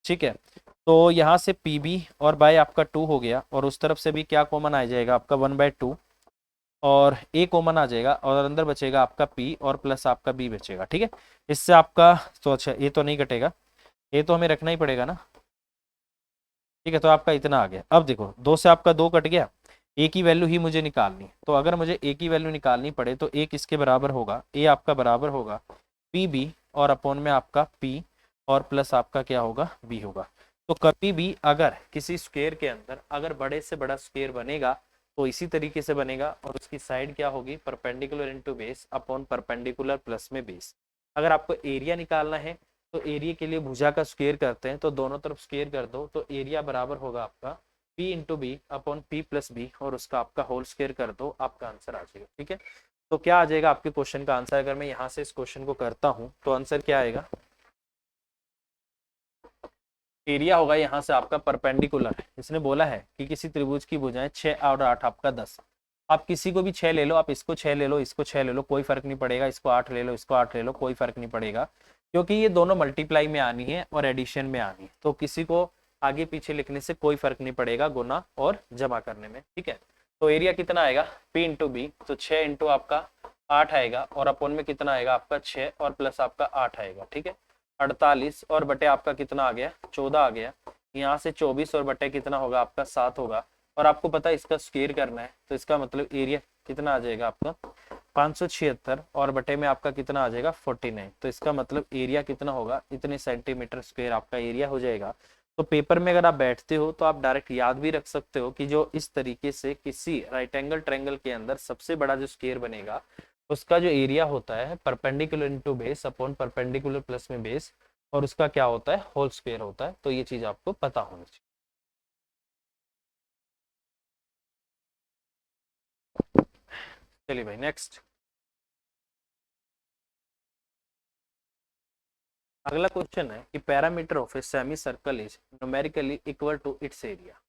ठीक है। तो यहाँ से पी बी और बाय आपका 2 हो गया, और उस तरफ से भी क्या कॉमन आ जाएगा, आपका 1/2 और ए कॉमन आ जाएगा, और अंदर बचेगा आपका पी और प्लस आपका बी बचेगा, ठीक है। इससे आपका तो अच्छा ए तो नहीं कटेगा, ए तो हमें रखना ही पड़ेगा ना, ठीक है। तो आपका इतना आ गया। अब देखो 2 से आपका 2 कट गया, ए की वैल्यू ही मुझे निकालनी है, तो अगर मुझे ए की वैल्यू निकालनी पड़े तो ए किसके बराबर होगा, ए आपका बराबर होगा पी बी और अपॉन में आपका पी और प्लस आपका क्या होगा, बी होगा। तो कभी भी अगर किसी स्क्वायर के अंदर अगर बड़े से बड़ा स्क्वायर बनेगा तो इसी तरीके से बनेगा, और उसकी साइड क्या होगी, perpendicular into base upon perpendicular plus में बेस। अगर आपको एरिया निकालना है तो एरिया के लिए भुजा का स्क्वायर करते हैं, तो दोनों तरफ स्क्वायर कर दो, तो एरिया बराबर होगा आपका P into B upon P plus B, और उसका आपका होल स्क्वायर कर दो, आपका आंसर आ जाएगा, ठीक है। तो क्या आ जाएगा आपके क्वेश्चन का आंसर, अगर मैं यहाँ से इस क्वेश्चन को करता हूँ तो आंसर क्या आएगा, एरिया होगा यहाँ से आपका परपेंडिकुलर है। इसने बोला है कि किसी त्रिभुज की भुजाएं 6 और 8 आपका 10, आप किसी को भी 6 ले लो, आप इसको 6 ले लो, इसको 6 ले लो, कोई फर्क नहीं पड़ेगा, इसको 8 ले लो, इसको 8 ले लो, कोई फर्क नहीं पड़ेगा, क्योंकि ये दोनों मल्टीप्लाई में आनी है और एडिशन में आनी है, तो किसी को आगे पीछे लिखने से कोई फर्क नहीं पड़ेगा, गुना और जमा करने में, ठीक है। तो एरिया कितना आएगा, पी इंटू बी, तो 6 इंटू आपका 8 आएगा, और अपॉन में कितना आएगा आपका 6 और प्लस आपका 8 आएगा, ठीक है। 48 और बटे आपका कितना आ गया, 14 आ गया। यहाँ से 24 और बटे कितना होगा आपका 7 होगा, और आपको पता है इसका स्क्वायर करना है, तो इसका मतलब एरिया कितना आ जाएगा आपका 576 और बटे में आपका कितना आ जाएगा 49। तो इसका मतलब एरिया कितना होगा, इतने सेंटीमीटर स्क्वायर आपका एरिया हो जाएगा। तो पेपर में अगर आप बैठते हो तो आप डायरेक्ट याद भी रख सकते हो कि जो इस तरीके से किसी राइट एंगल ट्रायंगल के अंदर सबसे बड़ा जो स्क्वायर बनेगा उसका जो एरिया होता है perpendicular into base upon perpendicular plus में बेस, और उसका क्या होता है होल स्क्वायर होता है। तो ये चीज आपको पता होनी चाहिए। चलिए भाई नेक्स्ट। अगला क्वेश्चन है कि parameter of a semi circle is numerically equal to its area.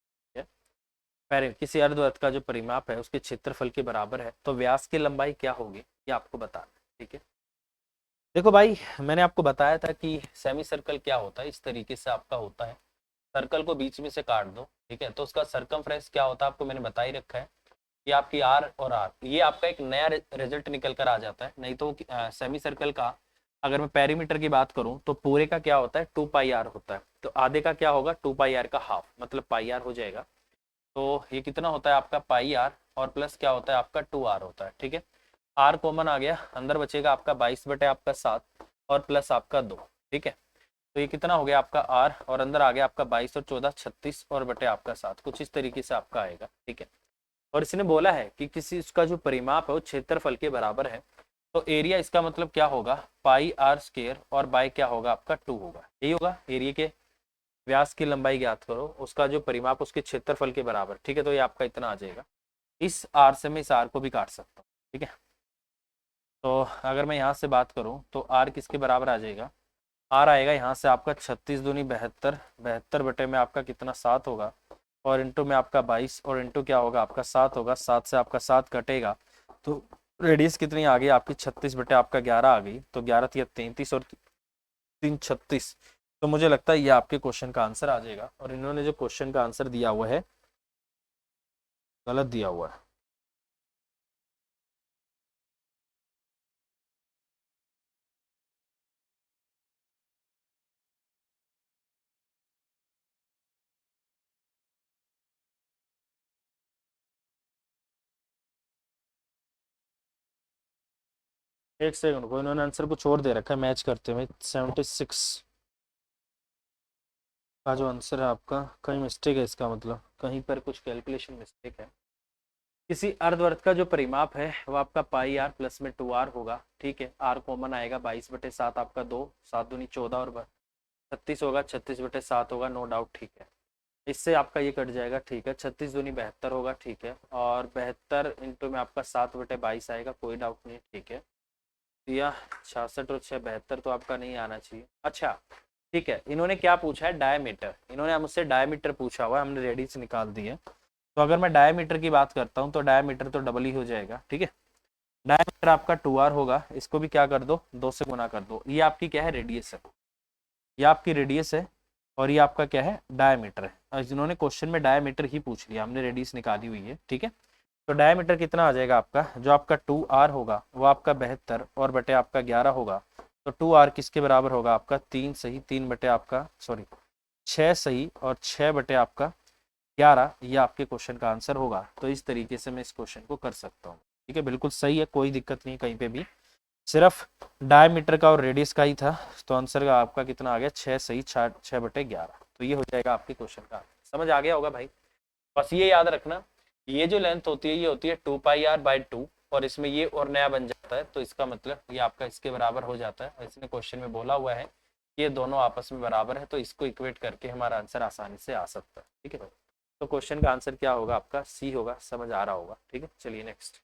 किसी अर्धवृत्त का जो परिमाप है उसके क्षेत्रफल के बराबर है तो व्यास की लंबाई क्या होगी ये आपको बताना है। ठीक है, देखो भाई मैंने आपको बताया था कि सेमी सर्कल क्या होता है, इस तरीके से आपका होता है। सर्कल को बीच में से काट दो, ठीक है, तो उसका सरकमफ्रेंस क्या होता है आपको मैंने बता ही रखा है कि आपकी आर और आर, ये आपका एक नया रिजल्ट निकल कर आ जाता है। नहीं तो सेमी सर्कल का अगर मैं पेरीमीटर की बात करूं तो पूरे का क्या होता है 2 पाई आर होता है, तो आधे का क्या होगा 2 पाई आर का हाफ, मतलब पाई आर हो जाएगा। तो ये कितना होता है आपका पाई आर और प्लस क्या होता है आपका 2 आर होता है। ठीक है, आर कॉमन आ गया, अंदर बचेगा आपका 22 बटे आपका 7 और प्लस आपका 2। ठीक है, तो ये कितना हो गया आपका आर और अंदर आ गया आपका 22 और 14 36 और बटे आपका 7, कुछ इस तरीके से आपका आएगा। ठीक है, और इसने बोला है कि किसी उसका जो परिमाप है वो क्षेत्रफल के बराबर है, तो एरिया इसका मतलब क्या होगा पाई आर स्क्वायर और बाय क्या होगा आपका 2 होगा। यही होगा, एरिया के व्यास की लंबाई ज्ञात करो, उसका जो परिमाप उसके क्षेत्रफल के बराबर। ठीक है, तो ये आपका इतना आ जाएगा। इस आर से मैं इस आर को भी काट सकता हूँ। ठीक है, तो अगर मैं यहाँ से बात करूँ तो आर किसके बराबर आ जाएगा, आर आएगा यहाँ से आपका 36 दूनी 72, 72 बटे में आपका कितना 7 होगा और इंटू में आपका 22 और इंटू क्या होगा आपका 7 होगा, 7 से आपका 7 कटेगा तो रेडियस कितनी आ गई आपकी 36 बटे आपका 11 आ गई। तो 11 या 33 और 3 36, तो मुझे लगता है ये आपके क्वेश्चन का आंसर आ जाएगा। और इन्होंने जो क्वेश्चन का आंसर दिया हुआ है गलत दिया हुआ है। एक सेकंड को, इन्होंने आंसर कुछ और दे रखा है मैच करते हुए। 76 का जो आंसर है आपका कहीं मिस्टेक है, इसका मतलब कहीं पर कुछ कैलकुलेशन मिस्टेक है। किसी अर्धवर्त का जो परिमाप है वो आपका पाई आर प्लस में 2 आर होगा। ठीक है, आर कॉमन आएगा 22 बटे 7 आपका 2, 7 दूनी 14 और 36 होगा, 36 बटे 7 होगा, नो डाउट। ठीक है, इससे आपका ये कट जाएगा। ठीक है, 36 दूनी 72 होगा। ठीक है, और 72 इंटू में आपका 7 बटे 22 आएगा, कोई डाउट नहीं। ठीक है, या 66 और 6 72 तो आपका नहीं आना चाहिए। अच्छा ठीक है, इन्होंने क्या पूछा है डायमीटर, इन्होंने मुझसे डायमीटर पूछा हुआ है, हमने रेडी से निकाल दी है। तो अगर मैं डायमीटर की बात करता हूँ तो डायमीटर तो डबल ही हो जाएगा। ठीक है, डायमीटर आपका 2 आर होगा, इसको भी क्या कर दो 2 से गुना कर दो। ये आपकी क्या है रेडियस है, ये आपकी रेडियस है और ये आपका क्या है डायमीटर है। और जिन्होंने क्वेश्चन में डायमीटर ही पूछ लिया, हमने रेडियस निकाली हुई है। ठीक है, तो डायमीटर कितना आ जाएगा आपका, जो आपका 2 आर होगा वो आपका 72 और बटे आपका 11 होगा। तो 2 आर किसके बराबर होगा आपका 3 सही 3 बटे आपका सॉरी 6 सही और 6 बटे आपका 11, ये आपके क्वेश्चन का आंसर होगा। तो इस तरीके से मैं इस क्वेश्चन को कर सकता हूँ। ठीक है, बिल्कुल सही है, कोई दिक्कत नहीं कहीं पे भी, सिर्फ डायमीटर का और रेडियस का ही था। तो आंसर का आपका कितना आ गया 6 सही 6 बटे 11। तो ये हो जाएगा आपके क्वेश्चन का। समझ आ गया होगा भाई। बस ये याद रखना, ये जो लेंथ होती है ये होती है 2 पाई आर/2 और इसमें ये और नया बन जाता है, तो इसका मतलब ये आपका इसके बराबर हो जाता है। इसने क्वेश्चन में बोला हुआ है ये दोनों आपस में बराबर है, तो इसको इक्वेट करके हमारा आंसर आसानी से आ सकता है। ठीक है भाई, तो क्वेश्चन का आंसर क्या होगा आपका सी होगा, समझ आ रहा होगा। ठीक है, चलिए नेक्स्ट।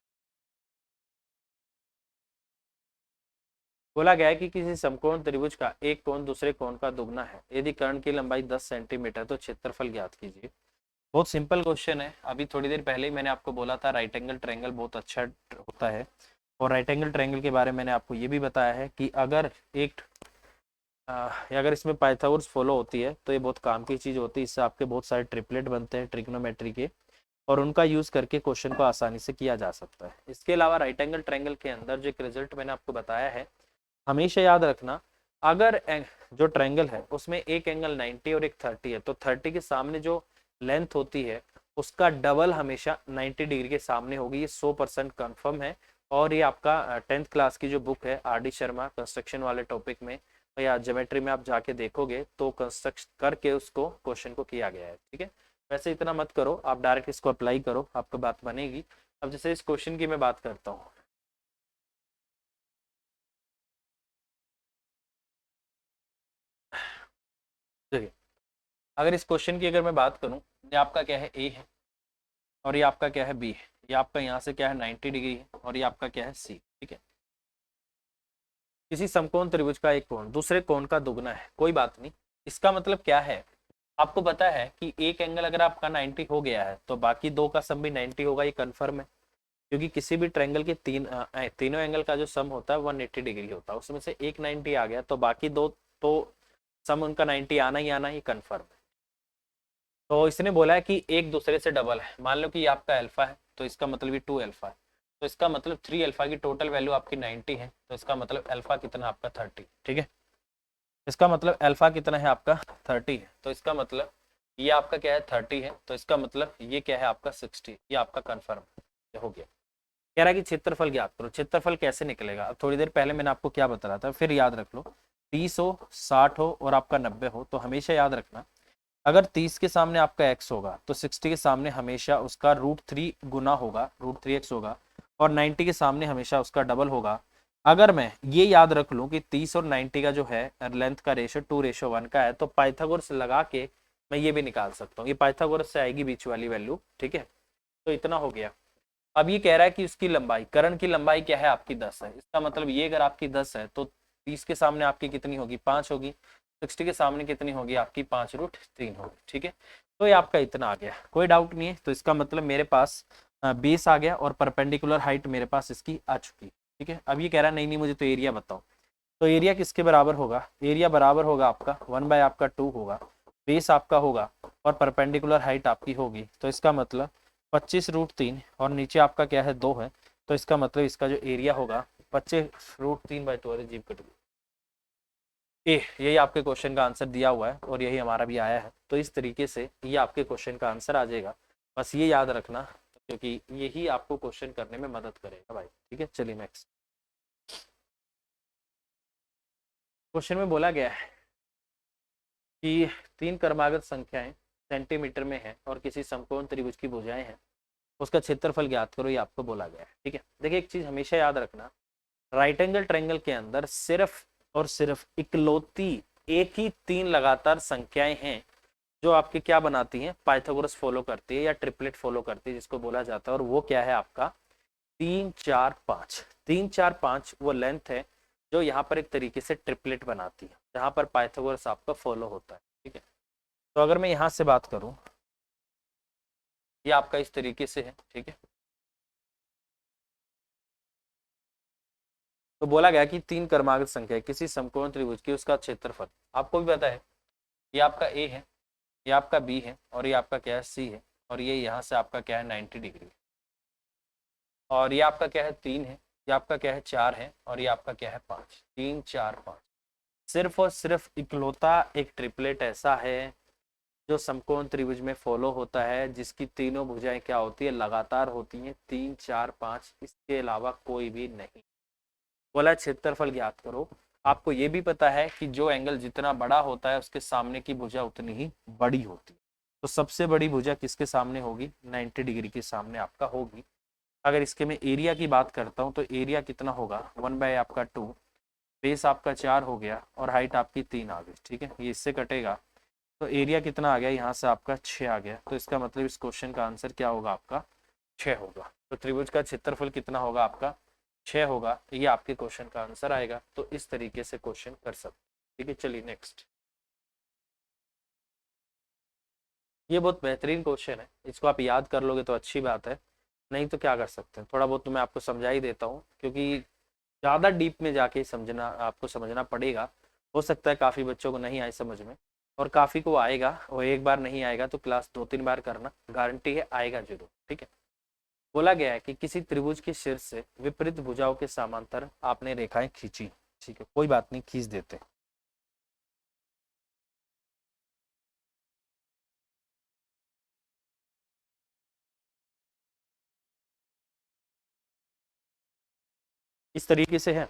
बोला गया है कि किसी समकोण त्रिभुज का एक कोण दूसरे कोण का दुगना है, यदि कर्ण की लंबाई 10 सेंटीमीटर तो क्षेत्रफल ज्ञात कीजिए। बहुत सिंपल क्वेश्चन है। अभी थोड़ी देर पहले ही मैंने आपको बोला था राइट एंगल ट्रायंगल बहुत अच्छा होता है, और राइट एंगल ट्रायंगल के बारे में मैंने आपको ये भी बताया है कि अगर एक अगर इसमें पाइथागोरस फॉलो होती है तो ये बहुत काम की चीज़ होती है। इससे आपके बहुत सारे ट्रिपलेट बनते हैं ट्रिग्नोमेट्री के, और उनका यूज़ करके क्वेश्चन को आसानी से किया जा सकता है। इसके अलावा राइट एंगल ट्रायंगल के अंदर जो एक रिजल्ट मैंने आपको बताया है, हमेशा याद रखना, अगर जो ट्रायंगल है उसमें एक एंगल 90 और एक 30 है, तो 30 के सामने जो लेंथ होती है उसका डबल हमेशा 90 डिग्री के सामने होगी, ये 100% कन्फर्म है। और ये आपका 10th क्लास की जो बुक है आर डी शर्मा कंस्ट्रक्शन वाले टॉपिक में या ज्योमेट्री में आप जाके देखोगे तो कंस्ट्रक्ट करके उसको क्वेश्चन को किया गया है। ठीक है, वैसे इतना मत करो, आप डायरेक्ट इसको अप्लाई करो, आपको बात बनेगी। अब जैसे इस क्वेश्चन की मैं बात करता हूँ, देखिए अगर इस क्वेश्चन की अगर मैं बात करूँ, ये आपका क्या है ए है और ये आपका क्या है बी है, ये आपका यहाँ से क्या है 90 डिग्री है और ये आपका क्या है सी। ठीक है, किसी समकोण त्रिभुज का एक कोण दूसरे कोण का दुगना है, कोई बात नहीं। इसका मतलब क्या है, आपको पता है कि एक एंगल अगर आपका 90 हो गया है तो बाकी दो का सम भी 90 होगा, ये कन्फर्म है। क्योंकि किसी भी ट्रायंगल के तीनों एंगल का जो सम होता है 180 डिग्री होता है, उसमें से एक 90 आ गया तो बाकी दो तो सम उनका 90 आना ही आना, ही कन्फर्म है। तो इसने बोला है कि एक दूसरे से डबल है, मान लो कि ये आपका अल्फा है तो इसका मतलब ये 2 अल्फा है, तो इसका मतलब 3 अल्फा की टोटल वैल्यू आपकी 90 है, तो इसका मतलब अल्फा कितना आपका 30। ठीक है, इसका मतलब अल्फा कितना है आपका 30 है, तो इसका मतलब ये आपका क्या है 30 है, तो इसका मतलब ये क्या है आपका 60, ये आपका कन्फर्म हो गया। कह रहा है कि क्षेत्रफल ज्ञात करो। क्षेत्रफल कैसे निकलेगा, अब थोड़ी देर पहले मैंने आपको क्या बताया था, फिर याद रख लो। 30 हो, 60 हो और आपका 90 हो, तो हमेशा याद रखना अगर 30 के सामने आपका x होगा तो 60 के सामने हमेशा उसका √3 गुना होगा, √3x होगा, और 90 के सामने हमेशा उसका डबल होगा। अगर मैं ये याद रख लूं कि 30 और 90 का जो है लेंथ का रेशो 2:1 का है, तो पाइथागोरस लगा के मैं ये भी निकाल सकता हूँ, ये पाइथागोरस से आएगी बीच वाली वैल्यू। ठीक है, तो इतना हो गया। अब ये कह रहा है कि उसकी लंबाई, कर्ण की लंबाई क्या है आपकी 10 है, इसका मतलब ये अगर आपकी 10 है तो 30 के सामने आपकी कितनी होगी 5 होगी, 60 के सामने कितनी होगी आपकी 5√3 होगी। ठीक है, तो ये आपका इतना आ गया, कोई डाउट नहीं है। तो इसका मतलब मेरे पास बेस आ गया और परपेंडिकुलर हाइट मेरे पास इसकी आ चुकी। ठीक है, अब ये कह रहा है नहीं नहीं मुझे तो एरिया बताओ, तो एरिया किसके बराबर होगा, एरिया बराबर होगा आपका 1/2 होगा, बेस आपका होगा और परपेंडिकुलर हाइट आपकी होगी, तो इसका मतलब 25√3 और नीचे आपका क्या है 2 है, तो इसका मतलब इसका जो एरिया होगा 25√3/2। अरे जीव कट गई ए, यही आपके क्वेश्चन का आंसर दिया हुआ है और यही हमारा भी आया है, तो इस तरीके से ये आपके क्वेश्चन का आंसर आ जाएगा। बस ये याद रखना क्योंकि यही आपको क्वेश्चन करने में मदद करेगा भाई। ठीक है, चलिए नेक्स्ट क्वेश्चन में बोला गया है कि तीन क्रमागत संख्याएं सेंटीमीटर में है और किसी समकोण त्रिभुज की भुजाएं हैं, उसका क्षेत्रफल ज्ञात करो, ये आपको बोला गया है। ठीक है, देखिए एक चीज हमेशा याद रखना, राइट एंगल ट्रायंगल के अंदर सिर्फ और सिर्फ इकलौती एक ही तीन लगातार संख्याएं हैं जो आपके क्या बनाती हैं, पाइथागोरस फॉलो करती है या ट्रिपलेट फॉलो करती है जिसको बोला जाता है, और वो क्या है आपका 3 4 5। 3 4 5 वो लेंथ है जो यहाँ पर एक तरीके से ट्रिपलेट बनाती है जहां पर पाइथागोरस आपका फॉलो होता है। ठीक है, तो अगर मैं यहाँ से बात करूं, ये आपका इस तरीके से है। ठीक है, तो बोला गया कि तीन क्रमागत संख्या है किसी समकोण त्रिभुज की, उसका क्षेत्रफल आपको भी पता है, ये आपका ए है, ये आपका बी है और ये आपका क्या है सी है, और ये यहाँ से आपका क्या है 90 डिग्री, और ये आपका क्या है 3 है, ये आपका क्या है 4 है और ये आपका क्या है 5। 3 4 5 सिर्फ और सिर्फ इकलौता एक ट्रिपलेट ऐसा है जो समकोण त्रिभुज में फॉलो होता है जिसकी तीनों भुजाएं क्या होती है लगातार होती हैं 3 4 5, इसके अलावा कोई भी नहीं। बोला क्षेत्रफल ज्ञात करो, आपको ये भी पता है कि जो एंगल जितना बड़ा होता है उसके सामने की भुजा उतनी ही बड़ी होती है, तो सबसे बड़ी भुजा किसके सामने होगी 90 डिग्री के सामने आपका होगी। अगर इसके मैं एरिया की बात करता हूँ तो एरिया कितना होगा 1/2, बेस आपका 4 हो गया और हाइट आपकी 3 आ गई। ठीक है, ये इससे कटेगा तो एरिया कितना आ गया यहाँ से आपका 6 आ गया, तो इसका मतलब इस क्वेश्चन का आंसर क्या होगा आपका 6 होगा। तो त्रिभुज का क्षेत्रफल कितना होगा आपका 6 होगा, ये आपके क्वेश्चन का आंसर आएगा। तो इस तरीके से क्वेश्चन कर सकते। ठीक है, चलिए नेक्स्ट, ये बहुत बेहतरीन क्वेश्चन है, इसको आप याद कर लोगे तो अच्छी बात है, नहीं तो क्या कर सकते हैं, थोड़ा बहुत तो मैं आपको समझा ही देता हूँ क्योंकि ज़्यादा डीप में जाके समझना आपको समझना पड़ेगा। हो सकता है काफ़ी बच्चों को नहीं आए समझ में और काफ़ी को आएगा, और एक बार नहीं आएगा तो क्लास 2 3 बार करना, गारंटी है आएगा जरूर। ठीक है, बोला गया है कि किसी त्रिभुज के शीर्ष से विपरीत भुजाओं के समांतर आपने रेखाएं खींची। ठीक है, कोई बात नहीं, खींच देते हैं। इस तरीके से है।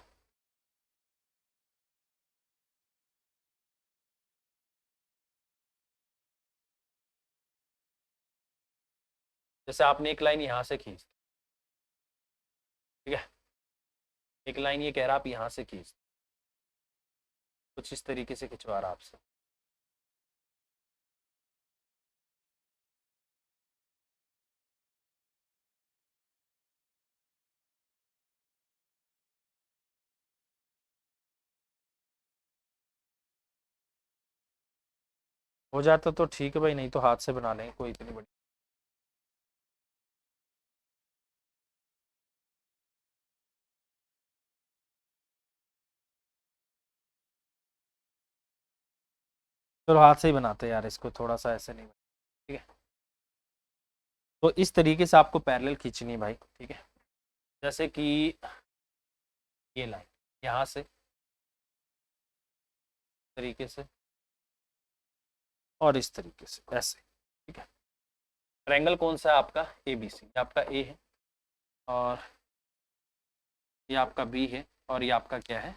जैसे आपने एक लाइन यहाँ से खींच, ठीक है, एक लाइन ये कह रहा आप यहाँ से खींच, कुछ इस तरीके से खिंचवा रहा आपसे। हो जाता तो ठीक है भाई, नहीं तो हाथ से बना लेंगे, कोई इतनी बड़ी। चलो हाथ से ही बनाते हैं यार इसको, थोड़ा सा ऐसे नहीं, ठीक है। तो इस तरीके से आपको पैरेलल खींचनी है भाई, ठीक है। जैसे कि ये लाइन यहाँ से तरीके से और इस तरीके से ऐसे, ठीक है। ट्रायंगल कौन सा है आपका, ए बी सी, आपका ए है और ये आपका बी है और ये आपका क्या है,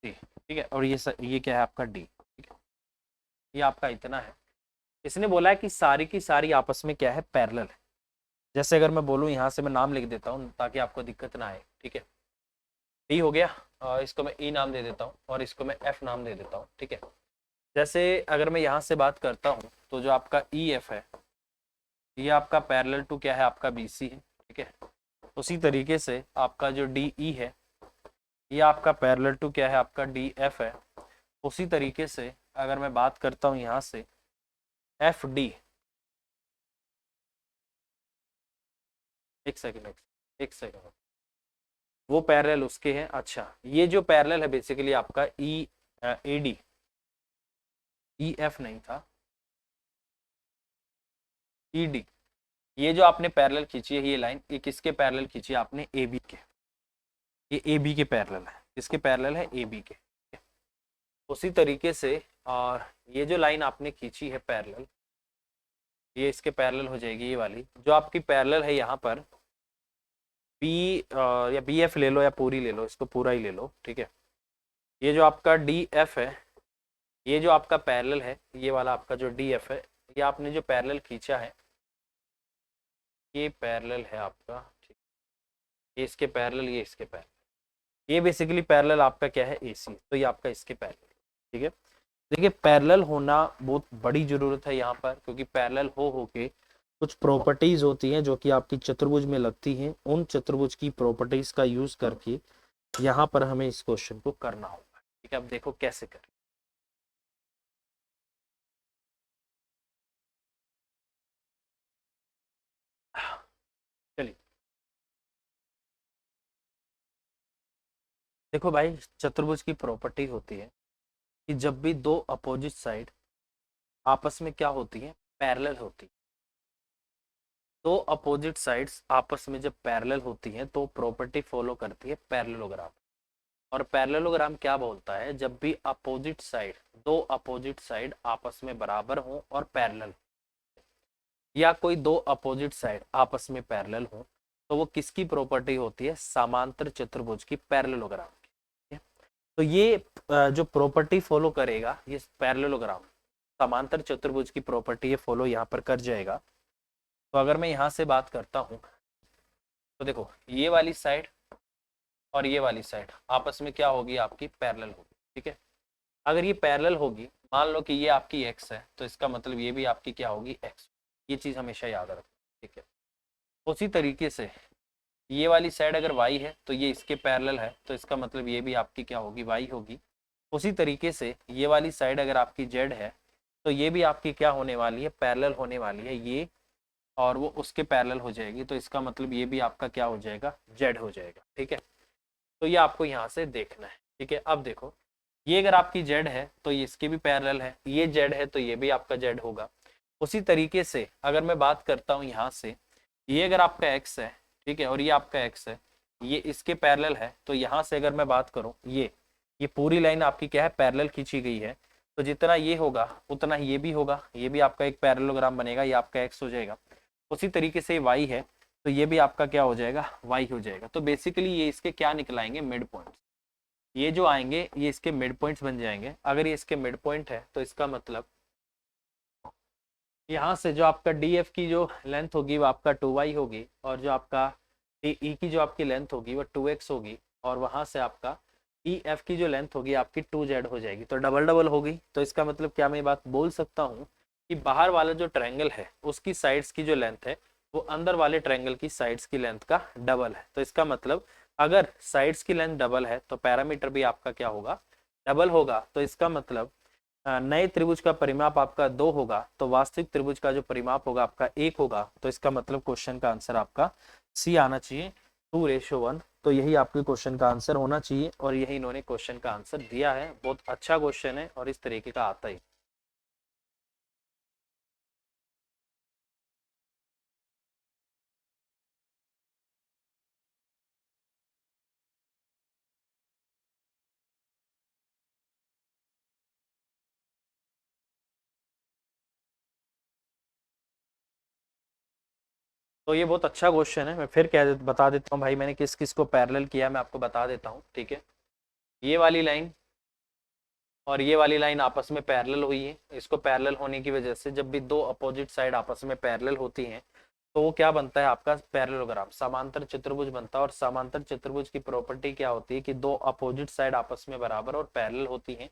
सी, ठीक है। और ये क्या है आपका डी, ठीक है। ये आपका इतना है। इसने बोला है कि सारी की सारी आपस में क्या है, पैरेलल है। जैसे अगर मैं बोलूँ यहाँ से, मैं नाम लिख देता हूँ ताकि आपको दिक्कत ना आए, ठीक है। डी हो गया, इसको मैं ई नाम दे देता हूँ और इसको मैं एफ नाम दे देता हूँ, ठीक है। जैसे अगर मैं यहाँ से बात करता हूँ तो जो आपका ई एफ है ये आपका पैरेलल टू क्या है, आपका बी सी है, ठीक है। उसी तरीके से आपका जो डी ई है ये आपका पैरेलल टू क्या है, आपका डी एफ है। उसी तरीके से अगर मैं बात करता हूँ यहाँ से एफ डी, एक सेकेंड, एक सेकेंड, वो पैरेलल उसके हैं। अच्छा, ये जो पैरेलल है बेसिकली आपका ई ए डी, ई एफ नहीं था, ई डी। ये जो आपने पैरेलल खींची है ये लाइन, ये किसके पैरेलल खींची है आपने, ए बी के। ये ए बी के पैरेलल है, किसके पैरेलल है, ए बी के। उसी तरीके से और ये जो लाइन आपने खींची है पैरेलल, ये इसके पैरेलल हो जाएगी। ये वाली जो आपकी पैरेलल है यहाँ पर बी या बी एफ ले लो या पूरी ले लो, इसको पूरा ही ले लो, ठीक है। ये जो आपका डी एफ है, ये जो आपका पैरेलल है, ये वाला आपका जो डी एफ है, ये आपने जो पैरेलल खींचा है ये पैरेलल है आपका, ठीक। ये इसके पैरेलल, ये इसके पैरेलल, ये बेसिकली पैरेलल आपका क्या है, ए सी। तो ये आपका इसके पैरेलल, ठीक है। देखिए पैरेलल होना बहुत बड़ी जरूरत है यहाँ पर, क्योंकि पैरेलल हो के कुछ प्रॉपर्टीज होती हैं जो कि आपकी चतुर्भुज में लगती हैं। उन चतुर्भुज की प्रॉपर्टीज का यूज करके यहाँ पर हमें इस क्वेश्चन को करना होगा, ठीक है। अब देखो कैसे करें। चलिए देखो भाई, चतुर्भुज की प्रॉपर्टी होती है कि जब भी दो अपोजिट साइड आपस में क्या होती है, पैरेलल होती है। दो अपोजिट साइड्स आपस में जब पैरेलल होती हैं तो प्रॉपर्टी फॉलो करती है पैरेललोग्राम। और पैरेललोग्राम क्या बोलता है, जब भी अपोजिट साइड, दो अपोजिट साइड आपस में बराबर हो और पैरेलल, या कोई दो अपोजिट साइड आपस में पैरेलल हो, तो वो किसकी प्रॉपर्टी होती है, समांतर चतुर्भुज की, पैरेललोग्राम की। तो ये जो प्रॉपर्टी फॉलो करेगा ये पैरेललोग्राम, समांतर चतुर्भुज की प्रॉपर्टी ये फॉलो यहाँ पर कर जाएगा। तो अगर मैं यहाँ से बात करता हूँ तो देखो ये वाली साइड और ये वाली साइड आपस में क्या होगी, आपकी पैरेलल होगी, ठीक है। अगर ये पैरेलल होगी, मान लो कि ये आपकी एक्स है, तो इसका मतलब ये भी आपकी क्या होगी, एक्स। ये चीज हमेशा याद रखो, ठीक है। उसी तरीके से ये वाली साइड अगर वाई है तो ये इसके पैरेलल है, तो इसका मतलब ये भी आपकी क्या होगी, वाई होगी। उसी तरीके से ये वाली साइड अगर आपकी जेड है तो ये भी आपकी क्या होने वाली है, पैरेलल होने वाली है ये, और वो उसके पैरेलल हो जाएगी। तो इसका मतलब ये भी आपका क्या हो जाएगा, जेड हो जाएगा, ठीक है। तो ये आपको यहाँ से देखना है, ठीक है। अब देखो ये अगर आपकी जेड है तो ये इसके भी पैरेलल है, ये जेड है तो ये भी आपका जेड होगा। उसी तरीके से अगर मैं बात करता हूँ यहाँ से, ये अगर आपका एक्स है, ठीक है, और ये आपका एक्स है, ये इसके पैरेलल है, तो यहाँ से अगर मैं बात करूँ ये पूरी लाइन आपकी क्या है, पैरेलल खींची गई है। तो जितना ये होगा उतना ये भी होगा, ये भी आपका एक पैरेललोग्राम बनेगा, ये आपका एक्स हो जाएगा। उसी तरीके से वाई है तो ये भी आपका क्या हो जाएगा, y हो जाएगा। तो बेसिकली ये इसके क्या निकलाएंगे, मिड पॉइंट्स। ये जो आएंगे ये इसके मिड पॉइंट्स बन जाएंगे। अगर ये इसके मिड पॉइंट है तो इसका मतलब यहाँ से जो आपका डी एफ की जो लेंथ होगी वो आपका 2y होगी, और जो आपका डी ई की जो आपकी लेंथ होगी वो 2x होगी, और वहां से आपका ई एफ की जो लेंथ होगी आपकी 2z हो जाएगी। तो डबल डबल होगी। तो इसका मतलब क्या मैं बात बोल सकता हूँ कि बाहर वाला जो ट्रायंगल है उसकी साइड्स की जो लेंथ है वो अंदर वाले ट्रायंगल की साइड्स की लेंथ का डबल है। तो इसका मतलब अगर साइड्स की लेंथ डबल है तो पैरामीटर भी आपका क्या होगा, डबल होगा। तो इसका मतलब नए त्रिभुज का परिमाप आपका 2 होगा, तो वास्तविक त्रिभुज का जो परिमाप होगा आपका 1 होगा। तो इसका मतलब क्वेश्चन का आंसर आपका सी आना चाहिए, 2:1। तो यही आपके क्वेश्चन का आंसर होना चाहिए, और यही इन्होंने क्वेश्चन का आंसर दिया है। बहुत अच्छा क्वेश्चन है और इस तरीके का आता ही। तो ये बहुत अच्छा क्वेश्चन है। मैं फिर बता देता हूँ भाई मैंने किस किस को पैरेलल किया, मैं आपको बता देता हूँ, ठीक है। ये वाली लाइन और ये वाली लाइन आपस में पैरेलल हुई है। इसको पैरेलल होने की वजह से जब भी दो अपोजिट साइड आपस में पैरेलल होती हैं तो वो क्या बनता है, आपका पैरेललोग्राम, समांतर चतुर्भुज बनता है। और समांतर चतुर्भुज की प्रॉपर्टी क्या होती है कि दो अपोजिट साइड आपस में बराबर और पैरेलल होती हैं।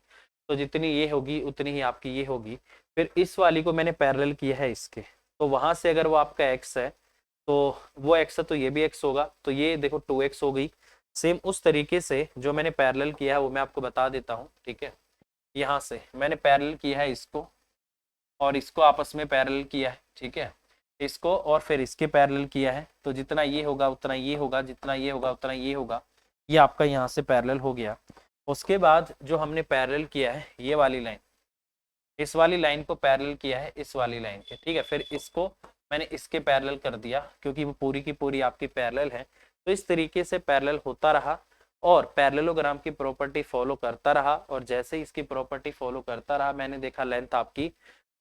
तो जितनी ये होगी उतनी ही आपकी ये होगी। फिर इस वाली को मैंने पैरेलल किया है इसके, तो वहां से अगर वो आपका एक्स है तो वो एक्स है तो ये भी एक्स होगा। तो ये देखो 2x हो गई। सेम उस तरीके से जो मैंने पैरेलल किया है वो मैं आपको बता देता हूँ, ठीक है। यहाँ से मैंने पैरेलल किया है इसको और इसको आपस में पैरेलल किया है, ठीक है। इसको और फिर इसके पैरेलल किया है, तो जितना ये होगा उतना ये होगा, जितना ये होगा उतना ये होगा। ये आपका यहाँ से पैरेलल हो गया। उसके बाद जो हमने पैरेलल किया है ये वाली लाइन, इस वाली लाइन को पैरेलल किया है इस वाली लाइन के, ठीक है। फिर इसको मैंने इसके पैरेलल कर दिया क्योंकि वो पूरी की पूरी आपकी पैरेलल है। तो इस तरीके से पैरेलल होता रहा और पैरेललोग्राम की प्रॉपर्टी फॉलो करता रहा, और जैसे ही इसकी प्रॉपर्टी फॉलो करता रहा मैंने देखा लेंथ आपकी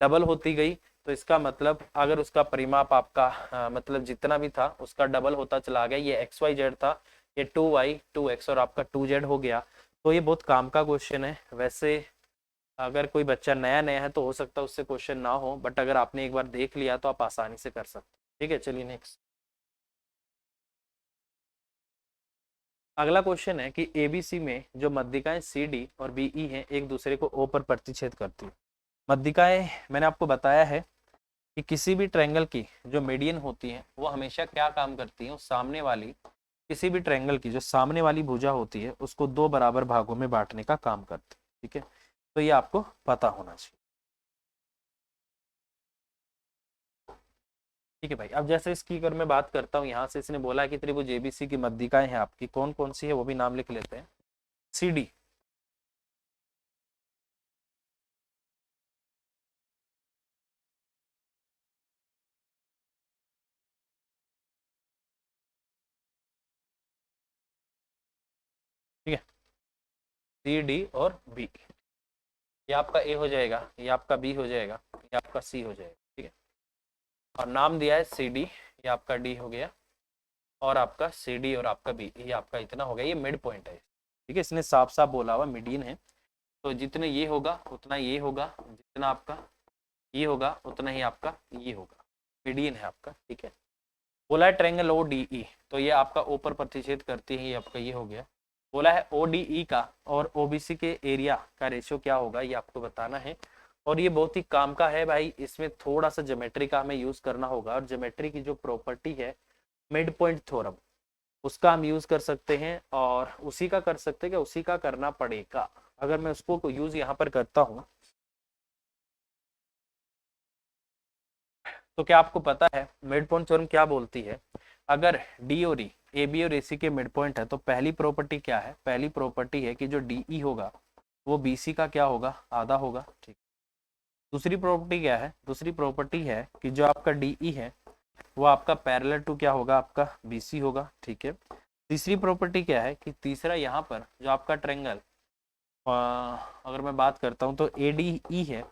डबल होती गई। तो इसका मतलब अगर उसका परिमाप आपका मतलब जितना भी था उसका डबल होता चला गया। ये एक्स वाई जेड था, ये 2y 2x और आपका 2z हो गया। तो ये बहुत काम का क्वेश्चन है। वैसे अगर कोई बच्चा नया नया है तो हो सकता है उससे क्वेश्चन ना हो, बट अगर आपने एक बार देख लिया तो आप आसानी से कर सकते, ठीक है। चलिए नेक्स्ट अगला क्वेश्चन है कि एबीसी में जो मध्यिकाएं सी डी और बीई हैं एक दूसरे को ओ पर प्रतिच्छेद करती है। मध्यिकाएं मैंने आपको बताया है कि किसी भी ट्रायंगल की जो मीडियन होती है वो हमेशा क्या काम करती है, सामने वाली किसी भी ट्रायंगल की जो सामने वाली भुजा होती है उसको दो बराबर भागों में बांटने का काम करती है, ठीक है। तो ये आपको पता होना चाहिए, ठीक है भाई। अब जैसे इसकी अगर मैं बात करता हूँ, यहाँ से इसने बोला है कि त्रिभुज एबीसी की मध्यिकाएं हैं आपकी, कौन कौन सी है वो भी नाम लिख लेते हैं। सी डी, ठीक है, सी डी और बी। ये आपका ए हो जाएगा, ये आपका बी हो जाएगा, ये आपका सी हो जाएगा, ठीक है। और नाम दिया है सी डी, ये आपका डी हो गया, और आपका सी डी और आपका बी, ये आपका इतना हो गया। ये मिड पॉइंट है, ठीक है। इसने साफ साफ बोला हुआ मीडियन है। तो जितने ये होगा उतना ये होगा, जितना आपका ये होगा उतना ही आपका ये होगा। मीडियन है आपका, ठीक है। बोला है ट्रायंगल ओ डी ई, तो ये आपका ऊपर प्रतिच्छेद करती है, ये आपका ये हो गया। बोला है ओ डी ई का और ओबीसी के एरिया का रेशियो क्या होगा ये आपको बताना है। और ये बहुत ही काम का है भाई, इसमें थोड़ा सा ज्योमेट्री का हमें यूज करना होगा। और ज्योमेट्री की जो प्रॉपर्टी है मिड पॉइंट थ्योरम, उसका हम यूज कर सकते हैं, और उसी का कर सकते हैं कि उसी का करना पड़ेगा। अगर मैं उसको यूज यहाँ पर करता हूँ तो क्या आपको पता है मिड पॉइंट थ्योरम क्या बोलती है। अगर डी और ई, ए बी और ए सी के मिड पॉइंट है तो पहली प्रॉपर्टी क्या है, पहली प्रॉपर्टी है कि जो डी ई होगा वो बी सी का क्या होगा, आधा होगा, ठीक। दूसरी प्रॉपर्टी क्या है, दूसरी प्रॉपर्टी है कि जो आपका डी ई है वो आपका पैरेलल टू क्या होगा, आपका बी सी होगा, ठीक है। तीसरी प्रॉपर्टी क्या है कि तीसरा यहाँ पर जो आपका ट्रायंगल अगर मैं बात करता हूँ तो ए डी ई है,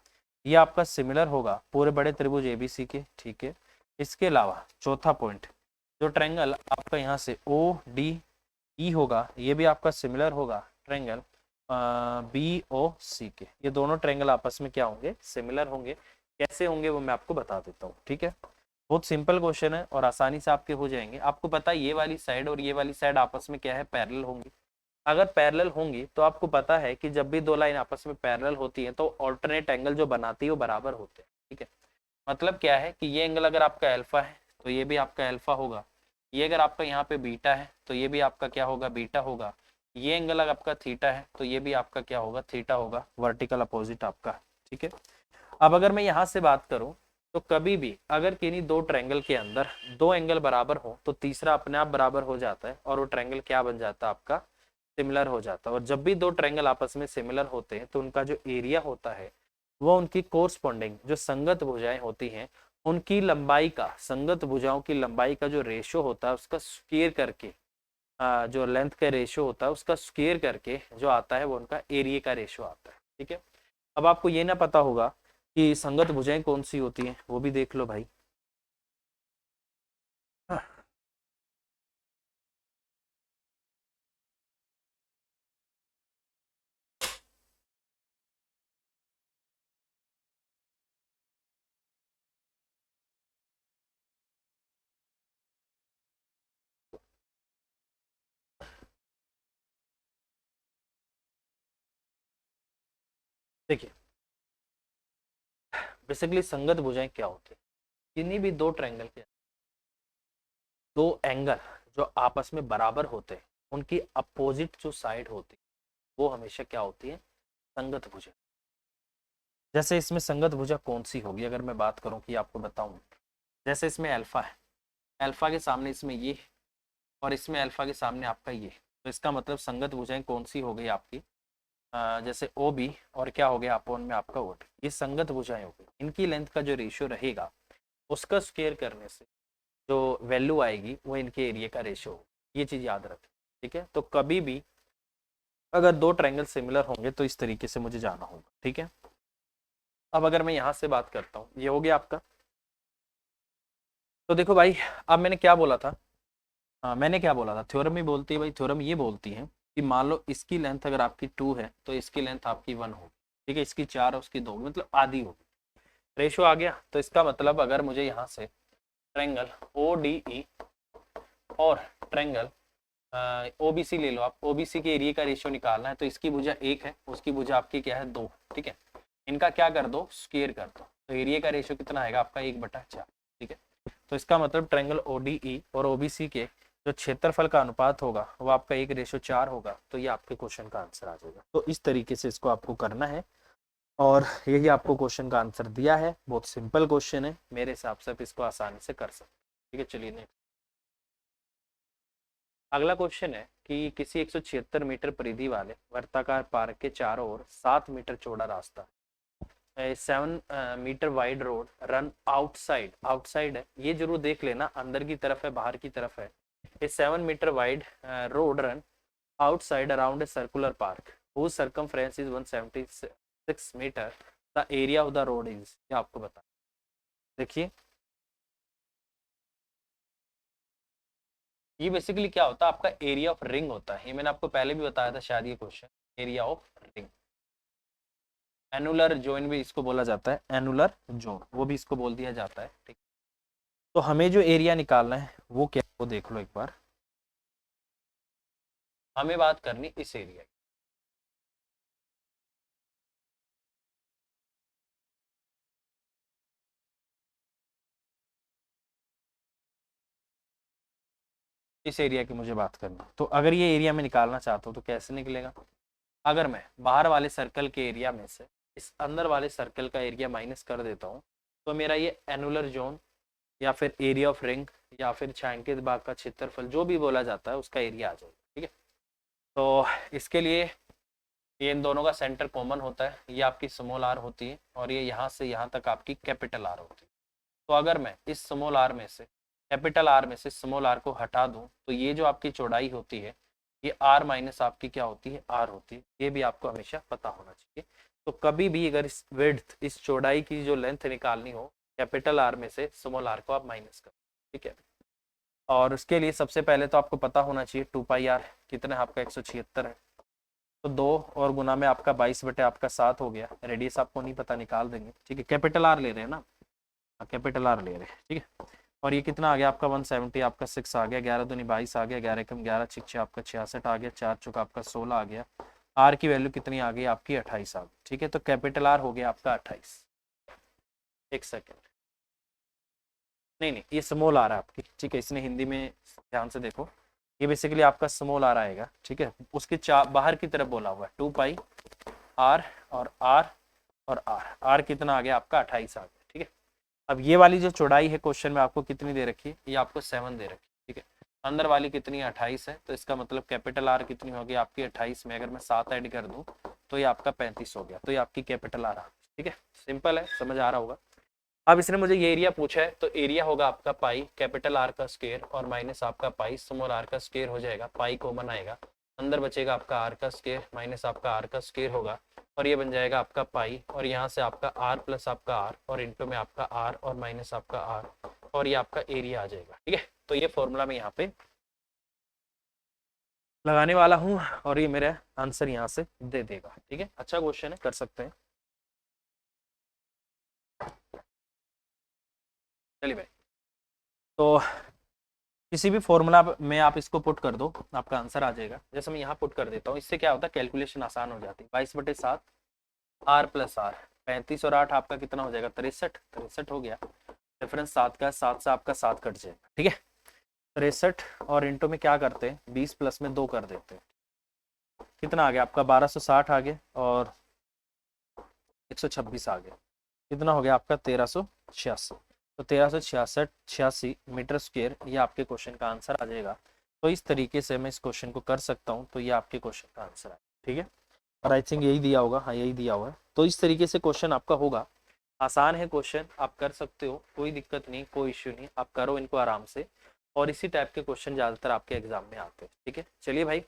ये आपका सिमिलर होगा पूरे बड़े त्रिभुज एबीसी के, ठीक है। इसके अलावा चौथा पॉइंट जो ट्रायंगल आपका यहाँ से ओ डी ई होगा ये भी आपका सिमिलर होगा ट्रायंगल बी ओ सी के। ये दोनों ट्रायंगल आपस में क्या होंगे, सिमिलर होंगे। कैसे होंगे वो मैं आपको बता देता हूँ, ठीक है। बहुत सिंपल क्वेश्चन है और आसानी से आपके हो जाएंगे। आपको पता है ये वाली साइड और ये वाली साइड आपस में क्या है, पैरेलल होंगी। अगर पैरेलल होंगी तो आपको पता है कि जब भी दो लाइन आपस में पैरेलल होती है तो ऑल्टरनेट एंगल जो बनाती है वो बराबर होते हैं, ठीक है। मतलब क्या है कि ये एंगल अगर आपका अल्फा है तो ये भी आपका अल्फा होगा, ये अगर आपका यहाँ पे बीटा है तो ये भी आपका क्या होगा, बीटा होगा। ये एंगल अगर आपका थीटा है तो ये भी आपका क्या होगा, थीटा होगा, वर्टिकल अपोजिट आपका, ठीक है। अब अगर मैं यहाँ से बात करूँ तो कभी भी अगर किन्हीं दो ट्रायंगल के अंदर दो एंगल बराबर हो तो तीसरा अपने आप बराबर हो जाता है और वो ट्रायंगल क्या बन जाता है, आपका सिमिलर हो जाता है। और जब भी दो ट्रायंगल आपस में सिमिलर होते हैं तो उनका जो एरिया होता है वो उनकी कोरस्पॉन्डिंग जो संगत भुजाएं होती हैं उनकी लंबाई का, संगत भुजाओं की लंबाई का जो रेशो होता है उसका स्क्वायर करके, जो लेंथ का रेशो होता है उसका स्क्वायर करके जो आता है वो उनका एरिया का रेशो आता है, ठीक है। अब आपको ये ना पता होगा कि संगत भुजाएं कौन सी होती हैं, वो भी देख लो भाई। देखिए बेसिकली संगत भुजाएं क्या होती है, किन्हीं भी दो ट्रायंगल के दो एंगल जो आपस में बराबर होते हैं उनकी अपोजिट जो साइड होती है वो हमेशा क्या होती है, संगत भुजा। जैसे इसमें संगत भुजा कौन सी होगी अगर मैं बात करूं कि आपको बताऊं, जैसे इसमें अल्फा है, अल्फा के सामने इसमें ये और इसमें अल्फा के सामने आपका ये, तो इसका मतलब संगत भुजाएं कौन सी हो गई आपकी, जैसे ओ बी और क्या हो गया अपोन में आपका ओट, ये संगत भुजाएं हो गई। इनकी लेंथ का जो रेशियो रहेगा उसका स्क्वायर करने से जो वैल्यू आएगी वो इनके एरिया का रेशियो होगा। ये चीज याद रखें, ठीक है। तो कभी भी अगर दो ट्रायंगल सिमिलर होंगे तो इस तरीके से मुझे जाना होगा, ठीक है। अब अगर मैं यहाँ से बात करता हूँ, ये हो गया आपका। तो देखो भाई अब मैंने क्या बोला था, मैंने क्या बोला था, थ्योरम ही बोलती है भाई, थ्योरम ये बोलती है कि मान लो इसकी लेंथ अगर आपकी 2 है तो इसकी लेंथ आपकी 1 होगी, ठीक है। इसकी 4 है उसकी 2 होगी, मतलब आधी होगी। रेशो आ गया, तो इसका मतलब अगर मुझे यहाँ से ट्रायंगल ओ डी ई और ट्रायंगल ओबीसी ले लो आप, ओबीसी के एरिया का रेशियो निकालना है तो इसकी भुजा 1 है, उसकी भुजा आपकी क्या है 2, ठीक है। इनका क्या कर दो, स्क्वायर कर दो, तो एरिया का रेशियो कितना आएगा आपका 1/4, ठीक है। तो इसका मतलब ट्रायंगल ओडीई और ओबीसी के जो क्षेत्रफल का अनुपात होगा वो आपका 1/4 होगा। तो ये आपके क्वेश्चन का आंसर आ जाएगा। तो इस तरीके से इसको आपको करना है और यही आपको क्वेश्चन का आंसर दिया है। बहुत सिंपल क्वेश्चन है, मेरे हिसाब से आप इसको आसानी से कर सकते, ठीक है। चलिए नेक्स्ट अगला क्वेश्चन है कि किसी 176 मीटर परिधि वाले वर्ताकार पार्क के चारों ओर 7 मीटर चौड़ा रास्ता, 7 metre wide road run outside, outside है ये जरूर देख लेना, अंदर की तरफ है बाहर की तरफ है। A 7 metre wide road run outside around a circular park whose circumference is 176 metre, the area of the road is, ये आपको बता। देखिए ये बेसिकली क्या होता है, आपका एरिया ऑफ रिंग होता है। ये मैंने आपको पहले भी बताया था शायद ये question, area of ring. Annular zone भी इसको बोला जाता है, एनुलर जोन वो भी इसको बोल दिया जाता है, ठीक। तो हमें जो एरिया निकालना है वो क्या, वो देख लो एक बार। हमें बात करनी इस एरिया की, इस एरिया की मुझे बात करनी। तो अगर ये एरिया में निकालना चाहता हूँ तो कैसे निकलेगा, अगर मैं बाहर वाले सर्कल के एरिया में से इस अंदर वाले सर्कल का एरिया माइनस कर देता हूँ तो मेरा ये एनुलर जोन या फिर एरिया ऑफ रिंग या फिर छायांकित भाग का क्षेत्रफल जो भी बोला जाता है उसका एरिया आ जाएगा, ठीक है। तो इसके लिए ये इन दोनों का सेंटर कॉमन होता है, ये आपकी स्मॉल आर होती है और ये यहाँ से यहाँ तक आपकी कैपिटल आर होती है। तो अगर मैं इस स्मॉल आर में से, कैपिटल आर में से स्मॉल आर को हटा दूं तो ये जो आपकी चौड़ाई होती है ये आर माइनस आपकी क्या होती है, आर होती है। ये भी आपको हमेशा पता होना चाहिए। तो कभी भी अगर इस विड्थ, इस चौड़ाई की जो लेंथ निकालनी हो कैपिटल आर में से स्मॉल आर को आप माइनस करो, ठीक है। और उसके लिए सबसे पहले तो आपको पता होना चाहिए 2 पाई आर कितना है आपका 176 है, तो 2 और गुना में आपका 22/7 हो गया। रेडियस आपको नहीं पता, निकाल देंगे, ठीक है। कैपिटल आर ले रहे हैं ना, कैपिटल आर ले रहे हैं, ठीक है। और ये कितना आ गया आपका 170, आपका 6 आ गया, 11 दूनी 22 आ गया, 11 कम 11 6 आपका 66 आ गया, 4 चुका आपका 16 आ गया। आर की वैल्यू कितनी आ गई आपकी 28 आ गई, ठीक है। तो कैपिटल आर हो गया आपका 28। एक सेकेंड, नहीं नहीं ये स्मॉल आ रहा है आपकी, ठीक है। इसने हिंदी में ध्यान से देखो, ये बेसिकली आपका स्मॉल आ रहा है, ठीक है। उसके बाहर की तरफ बोला हुआ है 2 पाई आर और आर और आर, आर कितना आ गया आपका 28 आ गया, ठीक है। अब ये वाली जो चौड़ाई है क्वेश्चन में आपको कितनी दे रखी है, ये आपको 7 दे रखी है, ठीक है। अंदर वाली कितनी 28 है, तो इसका मतलब कैपिटल आर कितनी होगी आपकी 28 में अगर मैं 7 ऐड कर दूं तो ये आपका 35 हो गया, तो ये आपकी कैपिटल आर, ठीक है। सिंपल है, समझ आ रहा होगा। अब इसने मुझे ये एरिया पूछा है, तो एरिया होगा आपका पाई कैपिटल आर का स्क्वायर और माइनस आपका पाई स्मॉल आर का स्क्वायर हो जाएगा, पाई कॉमन आएगा, अंदर बचेगा आपका आर का स्क्वायर माइनस आपका आर का स्क्वायर होगा, और ये बन जाएगा आपका पाई, और यहाँ से आपका आर प्लस आपका आर और इंटू में आपका आर और माइनस आपका आर, और ये आपका एरिया आ जाएगा, ठीक है। तो ये फॉर्मूला मैं यहाँ पे लगाने वाला हूँ और ये मेरा आंसर यहाँ से दे देगा, ठीक है। अच्छा क्वेश्चन है, कर सकते हैं। चलिए भाई, तो किसी भी फॉर्मूला में आप इसको पुट कर दो, आपका आंसर आ जाएगा। जैसे मैं यहाँ पुट कर देता हूँ, इससे क्या होता है कैलकुलेशन आसान हो जाती है। 22/7 आर प्लस आर, 35 और 8 आपका कितना हो जाएगा 63, 63 हो गया। डिफरेंस 7 का, 7 से आपका 7 कट जाएगा, ठीक है। 63 और इंटू में क्या करते हैं 20 प्लस में 2 कर देते हैं, कितना आ गया आपका 1260 आ गया, और 126 आ गया, कितना हो गया आपका 1386। तो 1366 मीटर स्क्वायर ये आपके क्वेश्चन का आंसर आ जाएगा। तो इस तरीके से मैं इस क्वेश्चन को कर सकता हूँ, तो ये आपके क्वेश्चन का आंसर है, ठीक है। और आई थिंक यही दिया होगा, हाँ यही दिया हुआ है। तो इस तरीके से क्वेश्चन आपका होगा। आसान है क्वेश्चन, आप कर सकते हो, कोई दिक्कत नहीं, कोई इश्यू नहीं, आप करो इनको आराम से। और इसी टाइप के क्वेश्चन ज़्यादातर आपके एग्जाम में आते हैं, ठीक है। चलिए भाई,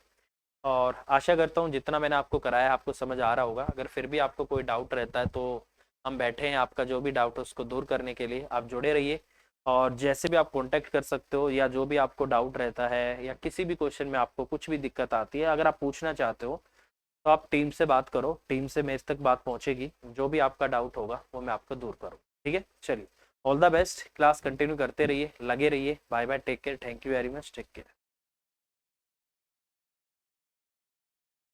और आशा करता हूँ जितना मैंने आपको कराया आपको समझ आ रहा होगा। अगर फिर भी आपको कोई डाउट रहता है तो हम बैठे हैं, आपका जो भी डाउट है उसको दूर करने के लिए। आप जुड़े रहिए, और जैसे भी आप कांटेक्ट कर सकते हो, या जो भी आपको डाउट रहता है या किसी भी क्वेश्चन में आपको कुछ भी दिक्कत आती है, अगर आप पूछना चाहते हो तो आप टीम से बात करो, टीम से मेरे तक बात पहुंचेगी, जो भी आपका डाउट होगा वो मैं आपको दूर करूँ, ठीक है। चलिए, all the best, class continue करते रहिए, लगे रहिए। Bye bye, take care, thank you very much, take care.